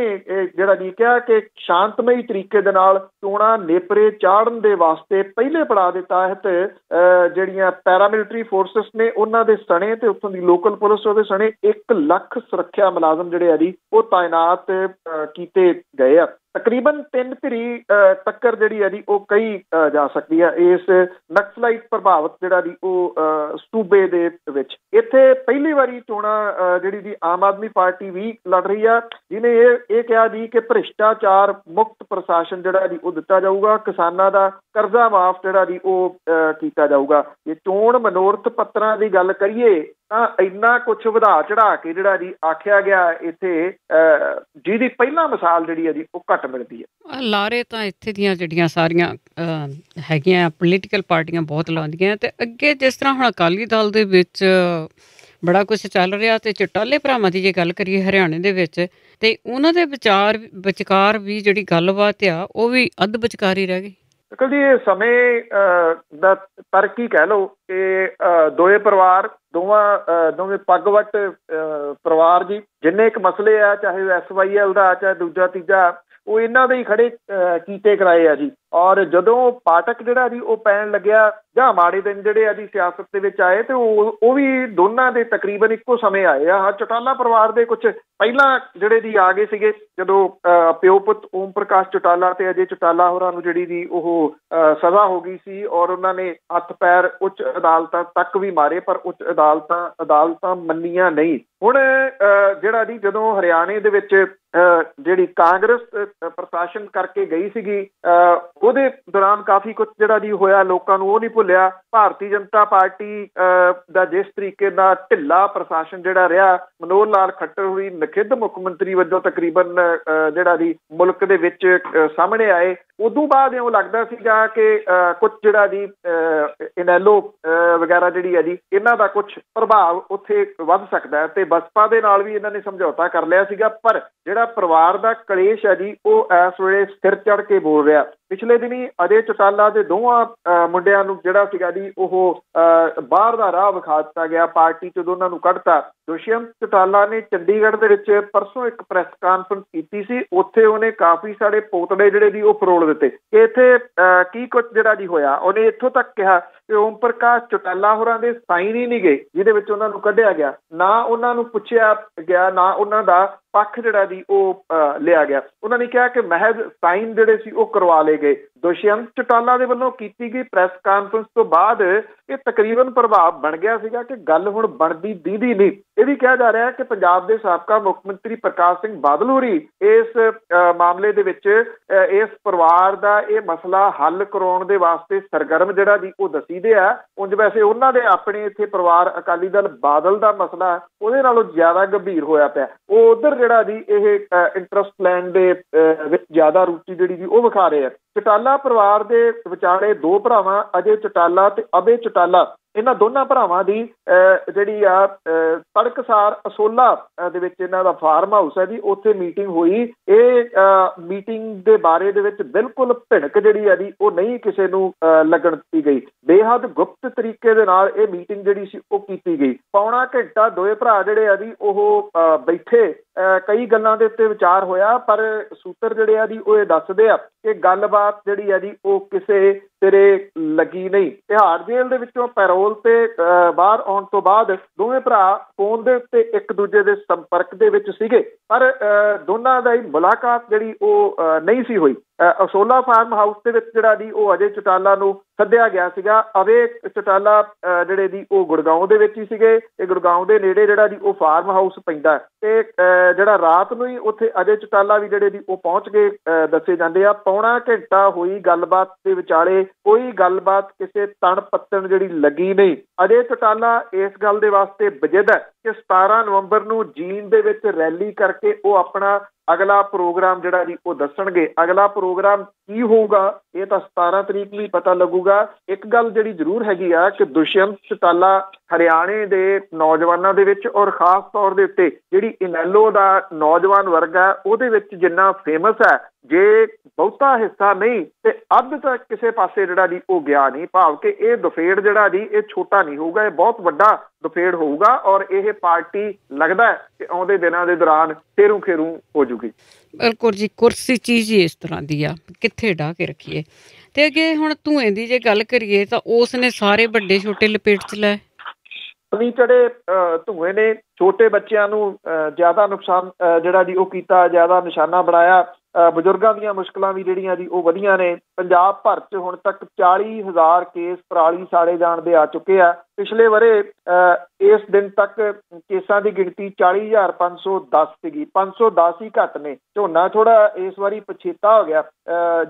ਜਿਹੜਾ ਜੀ ਕਿਹਾ ਕਿ ਸ਼ਾਂਤਮਈ ਤਰੀਕੇ ਦੇ ਨਾਲ ਚੋਣਾਂ ਨੇਪਰੇ ਚਾੜਨ ਦੇ ਵਾਸਤੇ ਪਹਿਲੇ ਪੜਾਅ ਦੇ ਤਹਿਤ ਜਿਹੜੀਆਂ ਪੈਰਾਮਿਲਟਰੀ ਫੋਰਸਿਸ ਨੇ ਉਹਨਾਂ ਦੇ ਸਣੇ ਤੇ ਉੱਥੋਂ ਦੀ ਲੋਕਲ ਪੁਲਿਸ ਉਹਦੇ ਸਣੇ 1 ਲੱਖ ਸੁਰੱਖਿਆ ਮੁਲਾਜ਼ਮ ਜਿਹੜੇ ਆ ਜੀ ਉਹ ਤਾਇਨਾਤ ਕੀਤੇ ਗਏ ਆ। ਤਕਰੀਬਨ 3 ਧਿਰੀ ਟੱਕਰ ਜਿਹੜੀ ਹੈ ਜੀ ਉਹ ਕਹੀ ਜਾ ਸਕਦੀ ਹੈ ਇਸ ਨਕਸਲਾਈਟ ਪ੍ਰਭਾਵਿਤ ਜਿਹੜਾ ਜੀ ਉਹ ਸੂਬੇ ਦੇ ਵਿੱਚ। ਇੱਥੇ ਪਹਿਲੀ ਵਾਰੀ ਚੋਣਾਂ ਜਿਹੜੀ ਜੀ ਆਮ ਆਦਮੀ ਪਾਰਟੀ ਵੀ ਲੜ ਰਹੀ ਆ, ਜਿਹਨੇ ਇਹ ਕਿਹਾ ਜੀ ਕਿ ਭ੍ਰਿਸ਼ਟਾਚਾਰ ਮੁਕਤ ਪ੍ਰਸ਼ਾਸਨ ਜਿਹੜਾ ਜੀ ਉਹ ਦਿੱਤਾ ਜਾਊਗਾ, ਕਿਸਾਨਾਂ ਦਾ ਕਰਜ਼ਾ ਮਾਫ ਜਿਹੜਾ ਜੀ ਉਹ ਕੀਤਾ ਜਾਊਗਾ। ਜੇ ਚੋਣ ਮਨੋਰਥ ਪੱਤਰਾਂ ਦੀ ਗੱਲ ਕਰੀਏ ਤਾਂ ਇੰਨਾ ਕੁਛ ਵਧਾ ਚੜਾ ਕੇ ਜਿਹੜਾ ਜੀ ਆਖਿਆ ਗਿਆ ਇੱਥੇ ਜਿਹਦੀ ਪਹਿਲਾਂ ਮਿਸਾਲ ਜਿਹੜੀ ਹੈ ਜੀ ਉਹ ਘੱਟ ਮਿਲਦੀ ਹੈ। ਲਾਰੇ ਤਾਂ ਇੱਥੇ ਦੀਆਂ ਜਿਹੜੀਆਂ ਸਾਰੀਆਂ ਹੈਗੀਆਂ ਪੋਲੀਟੀਕਲ ਪਾਰਟੀਆਂ ਬਹੁਤ ਲਾਉਂਦੀਆਂ ਤੇ ਅੱਗੇ ਜਿਸ ਤਰ੍ਹਾਂ ਹੁਣ ਅਕਾਲੀ ਦਲ ਦੇ ਵਿੱਚ ਬੜਾ ਕੁਛ ਚੱਲ ਰਿਹਾ ਤੇ ਚਟਾਲੇ ਭਰਾਵਾਂ ਦੀ ਜੇ ਗੱਲ ਕਰੀਏ ਹਰਿਆਣੇ ਦੇ ਵਿੱਚ ਤੇ ਉਹਨਾਂ ਦੇ ਵਿਚਕਾਰ ਵੀ ਜਿਹੜੀ ਗੱਲਬਾਤ ਆ ਉਹ ਵੀ ਅੱਧ ਵਿਚਕਾਰ ਹੀ ਰਹਿ ਗਈ। ਬਿਲਕੁਲ ਜੀ, ਇਹ ਸਮੇਂ ਦਾ ਤਰਕ ਹੀ ਕਹਿ ਲਓ ਕਿ ਦੋਵੇਂ ਪਰਿਵਾਰ ਦੋਵੇਂ ਪੱਗਵੱਟ ਪਰਿਵਾਰ ਜੀ ਜਿੰਨੇ ਕੁ ਮਸਲੇ ਆ, ਚਾਹੇ SYL ਦਾ ਚਾਹੇ ਦੂਜਾ ਤੀਜਾ, ਉਹ ਇਹਨਾਂ ਦੇ ਹੀ ਖੜੇ ਕੀਤੇ ਕਰਾਏ ਆ ਜੀ। ਔਰ ਜਦੋਂ ਪਾਟਕ ਜਿਹੜਾ ਜੀ ਉਹ ਪੈਣ ਲੱਗਿਆ ਜਾਂ ਮਾੜੇ ਦਿਨ ਜਿਹੜੇ ਆ ਜੀ ਸਿਆਸਤ ਦੇ ਵਿੱਚ ਆਏ ਤੇ ਉਹ ਵੀ ਦੋਨਾਂ ਦੇ ਤਕਰੀਬਨ ਇੱਕੋ ਸਮੇਂ ਆਏ ਆ। ਚੌਟਾਲਾ ਪਰਿਵਾਰ ਦੇ ਕੁਝ ਪਹਿਲਾਂ ਜਿਹੜੇ ਜੀ ਆ ਗਏ ਸੀਗੇ ਜਦੋਂ ਪਿਓ ਪੁੱਤ ਓਮ ਪ੍ਰਕਾਸ਼ ਚੌਟਾਲਾ ਤੇ ਅਜੇ ਚੌਟਾਲਾ ਹੋਰਾਂ ਨੂੰ ਜਿਹੜੀ ਜੀ ਉਹ ਸਜ਼ਾ ਹੋ ਗਈ ਸੀ ਔਰ ਉਹਨਾਂ ਨੇ ਹੱਥ ਪੈਰ ਉੱਚ ਅਦਾਲਤਾਂ ਤੱਕ ਵੀ ਮਾਰੇ ਪਰ ਉੱਚ ਅਦਾਲਤਾਂ ਮੰਨੀਆਂ ਨਹੀਂ। ਹੁਣ ਜਿਹੜਾ ਜੀ ਜਦੋਂ ਹਰਿਆਣੇ ਦੇ ਵਿੱਚ ਜਿਹੜੀ ਕਾਂਗਰਸ ਪ੍ਰਸ਼ਾਸਨ ਕਰਕੇ ਗਈ ਸੀਗੀ ਉਹਦੇ ਦੌਰਾਨ ਕਾਫੀ ਕੁਝ ਜਿਹੜਾ ਜੀ ਹੋਇਆ, ਲੋਕਾਂ ਨੂੰ ਉਹ ਨਹੀਂ ਭੁੱਲਿਆ। ਭਾਰਤੀ ਜਨਤਾ ਪਾਰਟੀ ਦਾ ਜਿਸ ਤਰੀਕੇ ਨਾਲ ਢਿੱਲਾ ਪ੍ਰਸ਼ਾਸਨ ਜਿਹੜਾ ਰਿਹਾ, ਮਨੋਹਰ ਲਾਲ ਖੱਟਰ ਹੋਈ ਨਖਿੱਧ ਮੁੱਖ ਮੰਤਰੀ ਵਜੋਂ ਤਕਰੀਬਨ ਜਿਹੜਾ ਜੀ ਮੁਲਕ ਦੇ ਵਿੱਚ ਸਾਹਮਣੇ ਆਏ, ਉਦੋਂ ਬਾਅਦ ਇਉਂ ਲੱਗਦਾ ਸੀਗਾ ਕਿ ਕੁਝ ਜਿਹੜਾ ਜੀ ਇਨੈਲੋ ਵਗੈਰਾ ਜਿਹੜੀ ਹੈ ਜੀ ਇਹਨਾਂ ਦਾ ਕੁਝ ਪ੍ਰਭਾਵ ਉੱਥੇ ਵੱਧ ਸਕਦਾ ਹੈ ਤੇ ਬਸਪਾ ਦੇ ਨਾਲ ਵੀ ਇਹਨਾਂ ਨੇ ਸਮਝੌਤਾ ਕਰ ਲਿਆ ਸੀਗਾ। ਪਰ ਜਿਹੜਾ ਪਰਿਵਾਰ ਦਾ ਕਲੇਸ਼ ਹੈ ਜੀ ਉਹ ਇਸ ਵੇਲੇ ਸਿਰ ਚੜ ਕੇ ਬੋਲ ਰਿਹਾ। ਪਿਛਲੇ ਦਿਨੀ ਅਜੇ ਚੌਟਾਲਾ ਦੇ ਦੋਵਾਂ ਮੁੰਡਿਆਂ ਨੂੰ ਜਿਹੜਾ ਸੀਗਾ ਜੀ ਉਹ ਬਾਹਰ ਦਾ ਰਾਹ ਵਿਖਾ ਦਿੱਤਾ ਗਿਆ, ਪਾਰਟੀ ਚ ਦੋਨਾਂ ਨੂੰ ਕੱਢਤਾ। ਦੁਸ਼ਯੰਤ ਚੌਟਾਲਾ ਨੇ ਚੰਡੀਗੜ੍ਹ ਦੇ ਵਿੱਚ ਪਰਸੋਂ ਇੱਕ ਪ੍ਰੈਸ ਕਾਨਫਰੰਸ ਕੀਤੀ ਸੀ, ਉੱਥੇ ਉਹਨੇ ਕਾਫੀ ਸਾਰੇ ਪੋਤੜੇ ਜਿਹੜੇ ਜੀ ਉਹ ਫਰੋਲ ਦਿੱਤੇ ਕਿ ਇੱਥੇ ਕੀ ਕੁਝ ਜਿਹੜਾ ਜੀ ਹੋਇਆ। ਉਹਨੇ ਇੱਥੋਂ ਤੱਕ ਕਿਹਾ ਕਿ ਓਮ ਪ੍ਰਕਾਸ਼ ਚੌਟਾਲਾ ਹੋਰਾਂ ਦੇ ਸਾਈਨ ਹੀ ਨਹੀਂ ਗਏ ਜਿਹਦੇ ਵਿੱਚ ਉਹਨਾਂ ਨੂੰ ਕੱਢਿਆ ਗਿਆ, ਨਾ ਉਹਨਾਂ ਨੂੰ ਪੁੱਛਿਆ ਗਿਆ, ਨਾ ਉਹਨਾਂ ਦਾ ਪੱਖ ਜਿਹੜਾ ਜੀ ਉਹ ਲਿਆ ਗਿਆ। ਉਹਨਾਂ ਨੇ ਕਿਹਾ ਕਿ ਮਹਿਜ਼ ਸਾਈਨ ਜਿਹੜੇ ਸੀ ਉਹ ਕਰਵਾ ਲਏ ਗਏ। ਦੁਸ਼ਯੰਤ ਚੌਟਾਲਾ ਦੇ ਵੱਲੋਂ ਕੀਤੀ ਗਈ ਪ੍ਰੈਸ ਕਾਨਫਰੰਸ ਤੋਂ ਬਾਅਦ ਇਹ ਤਕਰੀਬਨ ਪ੍ਰਭਾਵ ਬਣ ਗਿਆ ਸੀਗਾ ਕਿ ਗੱਲ ਹੁਣ ਬਣਦੀ ਦੀਦੀ ਨਹੀਂ। ਇਹ ਵੀ ਕਿਹਾ ਜਾ ਰਿਹਾ ਕਿ ਪੰਜਾਬ ਦੇ ਸਾਬਕਾ ਮੁੱਖ ਮੰਤਰੀ ਪ੍ਰਕਾਸ਼ ਸਿੰਘ ਬਾਦਲ ਹੋਰੀ ਇਸ ਮਾਮਲੇ ਦੇ ਵਿੱਚ ਇਸ ਪਰਿਵਾਰ ਦਾ ਇਹ ਮਸਲਾ ਹੱਲ ਕਰਾਉਣ ਦੇ ਵਾਸਤੇ ਸਰਗਰਮ ਜਿਹੜਾ ਜੀ ਉਹ ਦੱਸੀਦੇ ਆ। ਉਂਝ ਵੈਸੇ ਉਹਨਾਂ ਦੇ ਆਪਣੇ ਇੱਥੇ ਪਰਿਵਾਰ ਅਕਾਲੀ ਦਲ ਬਾਦਲ ਦਾ ਮਸਲਾ ਉਹਦੇ ਨਾਲੋਂ ਜ਼ਿਆਦਾ ਗੰਭੀਰ ਹੋਇਆ ਪਿਆ। ਉਹ ਉਧਰ ਜਿਹੜਾ ਜੀ ਇਹ ਇੰਟਰਸਟ ਲੈਣ ਦੇ ਵਿੱਚ ਜ਼ਿਆਦਾ ਰੁਚੀ ਜਿਹੜੀ ਜੀ ਉਹ ਵਿਖਾ ਰਹੇ ਆ। ਚੌਟਾਲਾ ਪਰਿਵਾਰ ਦੇ ਵਿਚਾਲੇ ਦੋ ਭਰਾਵਾਂ ਅਜੇ ਚੌਟਾਲਾ ਤੇ ਅਬੇ ਚੌਟਾਲਾ, ਇਹਨਾਂ ਦੋਨਾਂ ਭਰਾਵਾਂ ਦੀ ਜਿਹੜੀ ਆ ਤੜਕਸਾਰ ਅਸੋਲਾ ਦੇ ਵਿੱਚ ਇਹਨਾਂ ਦਾ ਫਾਰਮ ਹਾਊਸ ਹੈ ਜੀ, ਉੱਥੇ ਮੀਟਿੰਗ ਹੋਈ। ਇਹ ਮੀਟਿੰਗ ਦੇ ਬਾਰੇ ਦੇ ਵਿੱਚ ਬਿਲਕੁਲ ਭਿਣਕ ਜਿਹੜੀ ਹੈ ਜੀ ਉਹ ਨਹੀਂ ਕਿਸੇ ਨੂੰ ਲੱਗਣ ਦਿੱਤੀ ਗਈ। ਬੇਹੱਦ ਗੁਪਤ ਤਰੀਕੇ ਦੇ ਨਾਲ ਇਹ ਮੀਟਿੰਗ ਜਿਹੜੀ ਸੀ ਉਹ ਕੀਤੀ ਗਈ। ਪੌਣਾ ਘੰਟਾ ਦੋਵੇਂ ਭਰਾ ਜਿਹੜੇ ਆ ਜੀ ਉਹ ਬੈਠੇ, ਕਈ ਗੱਲਾਂ ਦੇ ਉੱਤੇ ਵਿਚਾਰ ਹੋਇਆ, ਪਰ ਸੂਤਰ ਜਿਹੜੇ ਆ ਜੀ ਉਹ ਇਹ ਦੱਸਦੇ ਆ ਕਿ ਗੱਲਬਾਤ ਜਿਹੜੀ ਆ ਜੀ ਉਹ ਕਿਸੇ ਸਿਰੇ ਲੱਗੀ ਨਹੀਂ। ਤਿਹਾੜ ਜੇਲ੍ਹ ਦੇ ਵਿੱਚੋਂ ਪੈਰੋਲ ਤੇ ਬਾਹਰ ਆਉਣ ਤੋਂ ਬਾਅਦ ਦੋਵੇਂ ਭਰਾ ਫੋਨ ਦੇ ਉੱਤੇ ਇੱਕ ਦੂਜੇ ਦੇ ਸੰਪਰਕ ਦੇ ਵਿੱਚ ਸੀਗੇ, ਪਰ ਦੋਨਾਂ ਦਾ ਹੀ ਮੁਲਾਕਾਤ ਜਿਹੜੀ ਉਹ ਨਹੀਂ ਸੀ ਹੋਈ। ਅਸੋਲਾ ਫਾਰਮ ਹਾਊਸ ਦੇ ਵਿੱਚ ਜਿਹੜਾ ਜੀ ਉਹ ਅਜੇ ਚੌਟਾਲਾ ਨੂੰ ਸੱਦਿਆ ਗਿਆ ਸੀਗਾ। ਅਬੇ ਚੌਟਾਲਾ ਜਿਹੜੇ ਜੀ ਉਹ ਗੁੜਗਾਉਂ ਦੇ ਵਿੱਚ ਹੀ ਸੀਗੇ। ਇਹ ਗੁੜਗਾਉਂ ਦੇ ਨੇੜੇ ਜਿਹੜਾ ਜੀ ਉਹ ਫਾਰਮ ਹਾਊਸ ਪੈਂਦਾ ਤੇ ਜਿਹੜਾ ਰਾਤ ਨੂੰ ਹੀ ਉੱਥੇ ਅਜੇ ਚੌਟਾਲਾ ਵੀ ਜਿਹੜੇ ਜੀ ਉਹ ਪਹੁੰਚ ਗਏ ਦੱਸੇ ਜਾਂਦੇ ਆ। ਪੌਣਾ ਘੰਟਾ ਹੋਈ ਗੱਲਬਾਤ ਦੇ ਵਿਚਾਲੇ, ਕੋਈ ਗੱਲਬਾਤ ਕਿਸੇ ਤਣ ਪੱਤਣ ਜਿਹੜੀ ਲੱਗੀ ਨਹੀਂ। ਅਜੇ ਚੌਟਾਲਾ ਇਸ ਗੱਲ ਦੇ ਵਾਸਤੇ ਵਜਿਦ ਹੈ ਕਿ 17 ਨਵੰਬਰ ਨੂੰ ਜੀਂਦ ਦੇ ਵਿੱਚ ਰੈਲੀ ਕਰਕੇ ਉਹ ਆਪਣਾ ਅਗਲਾ ਪ੍ਰੋਗਰਾਮ ਜਿਹੜਾ ਜੀ ਉਹ ਦੱਸਣਗੇ। ਅਗਲਾ ਪ੍ਰੋਗਰਾਮ ਕੀ ਹੋਊਗਾ ਇਹ ਤਾਂ 17 ਤਰੀਕ ਨੂੰ ਪਤਾ ਲੱਗੂਗਾ। ਇੱਕ ਗੱਲ ਜਿਹੜੀ ਜ਼ਰੂਰ ਹੈਗੀ ਆ ਕਿ ਦੁਸ਼ਯੰਤ ਚੌਟਾਲਾ ਹਰਿਆਣੇ ਦੇ ਨੌਜਵਾਨਾਂ ਦੇ ਵਿੱਚ ਔਰ ਖਾਸ ਤੌਰ ਦੇ ਉੱਤੇ ਜਿਹੜੀ ਇਨੈਲੋ ਦਾ ਨੌਜਵਾਨ ਵਰਗ ਹੈ ਉਹਦੇ ਵਿੱਚ ਜਿੰਨਾ ਫੇਮਸ ਹੈ, ਜੇ ਬਹੁਤਾ ਹਿੱਸਾ ਨਹੀਂ ਤੇ ਅੱਧ ਤਾਂ ਕਿਸੇ ਪਾਸੇ ਜਿਹੜਾ ਜੀ ਉਹ ਗਿਆ ਨਹੀਂ। ਭਾਵ ਕਿ ਇਹ ਦੁਫੇੜ ਜਿਹੜਾ ਜੀ ਇਹ ਛੋਟਾ ਨਹੀਂ ਹੋਊਗਾ, ਇਹ ਬਹੁਤ ਵੱਡਾ ਦੁਫੇੜ ਹੋਊਗਾ ਔਰ ਇਹ ਪਾਰਟੀ ਲੱਗਦਾ ਹੈ ਕਿ ਆਉਂਦੇ ਦਿਨਾਂ ਦੇ ਦੌਰਾਨ ਖੇਰੂ ਖੇਰੂ ਹੋ ਜੂਗੀ। ਬਿਲਕੁਲ ਜੀ, ਕੁਰਸੀ ਚੀਜ਼ ਹੀ ਇਸ ਤਰ੍ਹਾਂ ਦੀ ਆ, ਕਿੱਥੇ ਢਾਹ ਕੇ ਰੱਖੀਏ। ਤੇ ਅੱਗੇ ਹੁਣ ਧੂਏ ਦੀ ਜੇ ਗੱਲ ਕਰੀਏ ਤਾਂ ਉਸ ਨੇ ਸਾਰੇ ਵੱਡੇ ਛੋਟੇ ਲਪੇਟ 'ਚ ਲਏ। ਚੜੇ ਧੂਏ ਨੇ ਛੋਟੇ ਬੱਚਿਆਂ ਨੂੰ ਜ਼ਿਆਦਾ ਨੁਕਸਾਨ ਜਿਹੜਾ ਜੀ ਉਹ ਕੀਤਾ, ਜ਼ਿਆਦਾ ਨਿਸ਼ਾਨਾ ਬਣਾਇਆ। ਬਜ਼ੁਰਗਾਂ ਦੀਆਂ ਮੁਸ਼ਕਲਾਂ ਵੀ ਜਿਹੜੀਆਂ ਜੀ ਉਹ ਵਧੀਆਂ ਨੇ। ਪੰਜਾਬ ਭਰ 'ਚ ਹੁਣ ਤੱਕ 40,000 ਕੇਸ ਪਰਾਲੀ ਸਾੜੇ ਜਾਣ ਦੇ ਆ ਚੁੱਕੇ ਆ। ਪਿਛਲੇ ਵਰੇ ਇਸ ਦਿਨ ਤੱਕ ਕੇਸਾਂ ਦੀ ਗਿਣਤੀ 40,510 ਸੀਗੀ, 510 ਹੀ ਘੱਟ ਨੇ। ਝੋਨਾ ਥੋੜਾ ਇਸ ਵਾਰੀ ਪਛੇਤਾ ਹੋ ਗਿਆ,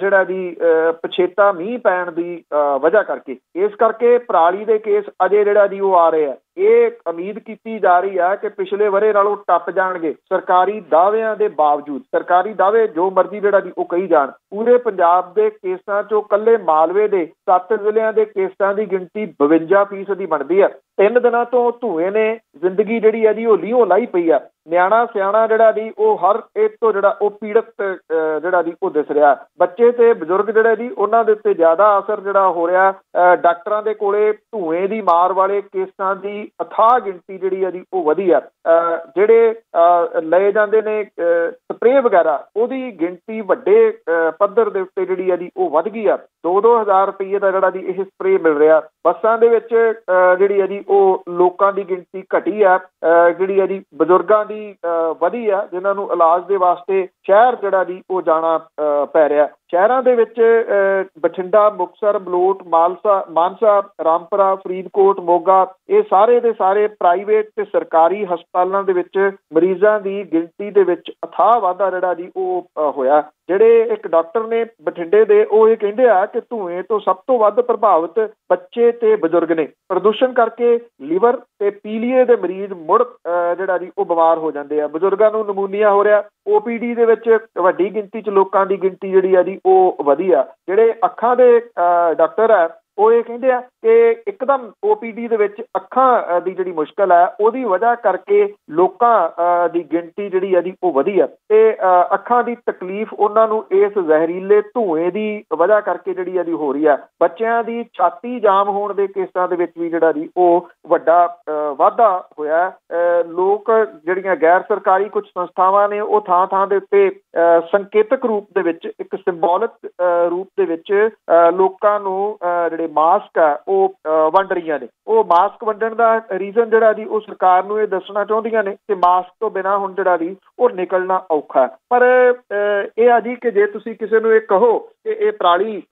ਜਿਹੜਾ ਜੀ ਪਛੇਤਾ ਮੀਂਹ ਪੈਣ ਦੀ ਵਜ੍ਹਾ ਕਰਕੇ। ਇਸ ਕਰਕੇ ਪਰਾਲੀ ਦੇ ਕੇਸ ਅਜੇ ਜਿਹੜਾ ਜੀ ਉਹ ਆ ਰਹੇ ਆ। ਇਹ ਉਮੀਦ ਕੀਤੀ ਜਾ ਰਹੀ ਆ ਕਿ ਪਿਛਲੇ ਵਰੇ ਨਾਲੋਂ ਟੱਪ ਜਾਣਗੇ। ਸਰਕਾਰੀ ਦਾਅਵਿਆਂ ਦੇ ਬਾਵਜੂਦ, ਸਰਕਾਰੀ ਦਾਅਵੇ ਜੋ ਮਰਜ਼ੀ ਜਿਹੜਾ ਜੀ ਉਹ ਕਹੀ ਜਾਣ, ਪੂਰੇ ਪੰਜਾਬ ਦੇ ਕੇਸਾਂ ਚੋਂ ਕੱਲੇ ਮਾਲਵੇ ਦੇ 7 ਜ਼ਿਲ੍ਹਿਆਂ ਦੇ ਕੇਸਾਂ ਦੀ ਗਿਣਤੀ 52% ਬਣਦੀ ਆ। 3 ਦਿਨਾਂ ਤੋਂ ਧੂਏ ਨੇ ਜ਼ਿੰਦਗੀ ਜਿਹੜੀ ਆ ਜੀ ਉਹ ਲੀਹੋਂ ਲਾਈ ਪਈ ਆ। ਨਿਆਣਾ ਸਿਆਣਾ ਜਿਹੜਾ ਜੀ ਉਹ ਹਰ ਇੱਕ ਤੋਂ ਜਿਹੜਾ ਉਹ ਪੀੜਤ ਜਿਹੜਾ ਜੀ ਉਹ ਦਿਸ ਰਿਹਾ। ਬੱਚੇ ਤੇ ਬਜ਼ੁਰਗ ਜਿਹੜੇ ਜੀ ਉਹਨਾਂ ਦੇ ਉੱਤੇ ਜ਼ਿਆਦਾ ਅਸਰ ਜਿਹੜਾ ਹੋ ਰਿਹਾ। ਡਾਕਟਰਾਂ ਦੇ ਕੋਲੇ ਧੂਏ ਦੀ ਮਾਰ ਵਾਲੇ ਕੇਸਾਂ ਦੀ ਅਥਾਹ ਗਿਣਤੀ ਜਿਹੜੀ ਆ ਜੀ ਉਹ ਵਧੀ ਆ। ਜਿਹੜੇ ਲਏ ਜਾਂਦੇ ਨੇ ਸਪਰੇਅ ਵਗੈਰਾ, ਉਹਦੀ ਗਿਣਤੀ ਵੱਡੇ ਪੱਧਰ ਦੇ ਉੱਤੇ ਜਿਹੜੀ ਆ ਜੀ ਉਹ ਵੱਧ ਗਈ ਆ। 2-2 ਹਜ਼ਾਰ ਰੁਪਈਏ ਦਾ ਜਿਹੜਾ ਜੀ ਇਹ ਸਪਰੇਅ ਮਿਲ ਰਿਹਾ। ਬੱਸਾਂ ਦੇ ਵਿੱਚ ਜਿਹੜੀ ਆ ਜੀ ਉਹ ਲੋਕਾਂ ਦੀ ਗਿਣਤੀ ਘਟੀ ਆ, ਜਿਹੜੀ ਆ ਜੀ ਬਜ਼ੁਰਗਾਂ ਦੀ ਵਧੀ ਆ, ਜਿਨ੍ਹਾਂ ਨੂੰ ਇਲਾਜ ਦੇ ਵਾਸਤੇ ਸ਼ਹਿਰ ਜਿਹੜਾ ਜੀ ਉਹ ਜਾਣਾ ਪੈ ਰਿਹਾ। ਸ਼ਹਿਰਾਂ ਦੇ ਵਿੱਚ ਬਠਿੰਡਾ, ਮੁਕਤਸਰ, ਮਲੋਟ, ਮਾਨਸਾ, ਰਾਮਪੁਰਾ, ਫਰੀਦਕੋਟ, ਮੋਗਾ, ਇਹ ਸਾਰੇ ਦੇ ਸਾਰੇ ਪ੍ਰਾਈਵੇਟ ਤੇ ਸਰਕਾਰੀ ਹਸਪਤਾਲਾਂ ਦੇ ਵਿੱਚ ਮਰੀਜ਼ਾਂ ਦੀ ਗਿਣਤੀ ਦੇ ਵਿੱਚ ਅਥਾਹ ਵਾਧਾ ਜਿਹੜਾ ਜੀ ਉਹ ਹੋਇਆ। ਜਿਹੜੇ ਇੱਕ ਡਾਕਟਰ ਨੇ ਬਠਿੰਡੇ ਦੇ, ਉਹ ਇਹ ਕਹਿੰਦੇ ਆ ਕਿ ਧੂਏ ਤੋਂ ਸਭ ਤੋਂ ਵੱਧ ਪ੍ਰਭਾਵਿਤ ਬੱਚੇ ਤੇ ਬਜ਼ੁਰਗ ਨੇ। ਪ੍ਰਦੂਸ਼ਣ ਕਰਕੇ ਲੀਵਰ ਤੇ ਪੀਲੀਏ ਦੇ ਮਰੀਜ਼ ਮੁੜ ਜਿਹੜਾ ਜੀ ਉਹ ਬਿਮਾਰ ਹੋ ਜਾਂਦੇ ਆ। ਬਜ਼ੁਰਗਾਂ ਨੂੰ ਨਮੂਨੀਆ ਹੋ ਰਿਹਾ। OPD ਦੇ ਵਿੱਚ ਵੱਡੀ ਗਿਣਤੀ 'ਚ ਲੋਕਾਂ ਦੀ ਗਿਣਤੀ ਜਿਹੜੀ ਆ ਜੀ ਉਹ ਵਧੀ ਆ। ਜਿਹੜੇ ਅੱਖਾਂ ਦੇ ਡਾਕਟਰ ਆ ਉਹ ਇਹ ਕਹਿੰਦੇ ਆ ਕਿ ਇੱਕਦਮ OPD ਦੇ ਵਿੱਚ ਅੱਖਾਂ ਦੀ ਜਿਹੜੀ ਮੁਸ਼ਕਲ ਹੈ ਉਹਦੀ ਵਜ੍ਹਾ ਕਰਕੇ ਲੋਕਾਂ ਦੀ ਗਿਣਤੀ ਜਿਹੜੀ ਆ ਜੀ ਉਹ ਵਧੀ ਆ। ਤੇ ਅੱਖਾਂ ਦੀ ਤਕਲੀਫ ਉਹਨਾਂ ਨੂੰ ਇਸ ਜ਼ਹਿਰੀਲੇ ਧੂਏ ਦੀ ਵਜ੍ਹਾ ਕਰਕੇ ਜਿਹੜੀ ਆ ਜੀ ਹੋ ਰਹੀ ਆ। ਬੱਚਿਆਂ ਦੀ ਛਾਤੀ ਜਾਮ ਹੋਣ ਦੇ ਕੇਸਾਂ ਦੇ ਵਿੱਚ ਵੀ ਜਿਹੜਾ ਜੀ ਉਹ ਵੱਡਾ ਵਾਧਾ ਹੋਇਆ। ਲੋਕ ਜਿਹੜੀਆਂ ਗੈਰ ਸਰਕਾਰੀ ਕੁਝ ਸੰਸਥਾਵਾਂ ਨੇ ਉਹ ਥਾਂ ਥਾਂ ਦੇ ਉੱਤੇ ਸੰਕੇਤਕ ਰੂਪ ਦੇ ਵਿੱਚ, ਇੱਕ ਸਿੰਬੋਲਿਕ ਰੂਪ ਦੇ ਵਿੱਚ ਲੋਕਾਂ ਨੂੰ ਜਿਹੜੇ ਮਾਸਕ ਆ ਉਹ ਵੰਡ ਰਹੀਆਂ ਨੇ। ਉਹ ਮਾਸਕ ਵੰਡਣ ਦਾ ਰੀਜ਼ਨ ਜਿਹੜਾ ਜੀ ਉਹ ਸਰਕਾਰ ਨੂੰ ਇਹ ਦੱਸਣਾ ਚਾਹੁੰਦੀਆਂ ਨੇ ਕਿ ਮਾਸਕ ਤੋਂ ਬਿਨਾਂ ਹੁਣ ਜਿਹੜਾ ਜੀ ਉਹ ਨਿਕਲਣਾ ਔਖਾ। ਪਰ ਇਹ ਆ ਜੀ ਕਿ ਜੇ ਤੁਸੀਂ ਕਿਸੇ ਨੂੰ ਇਹ ਕਹੋ ਕਿ ਇਹ ਪਰਾਲੀ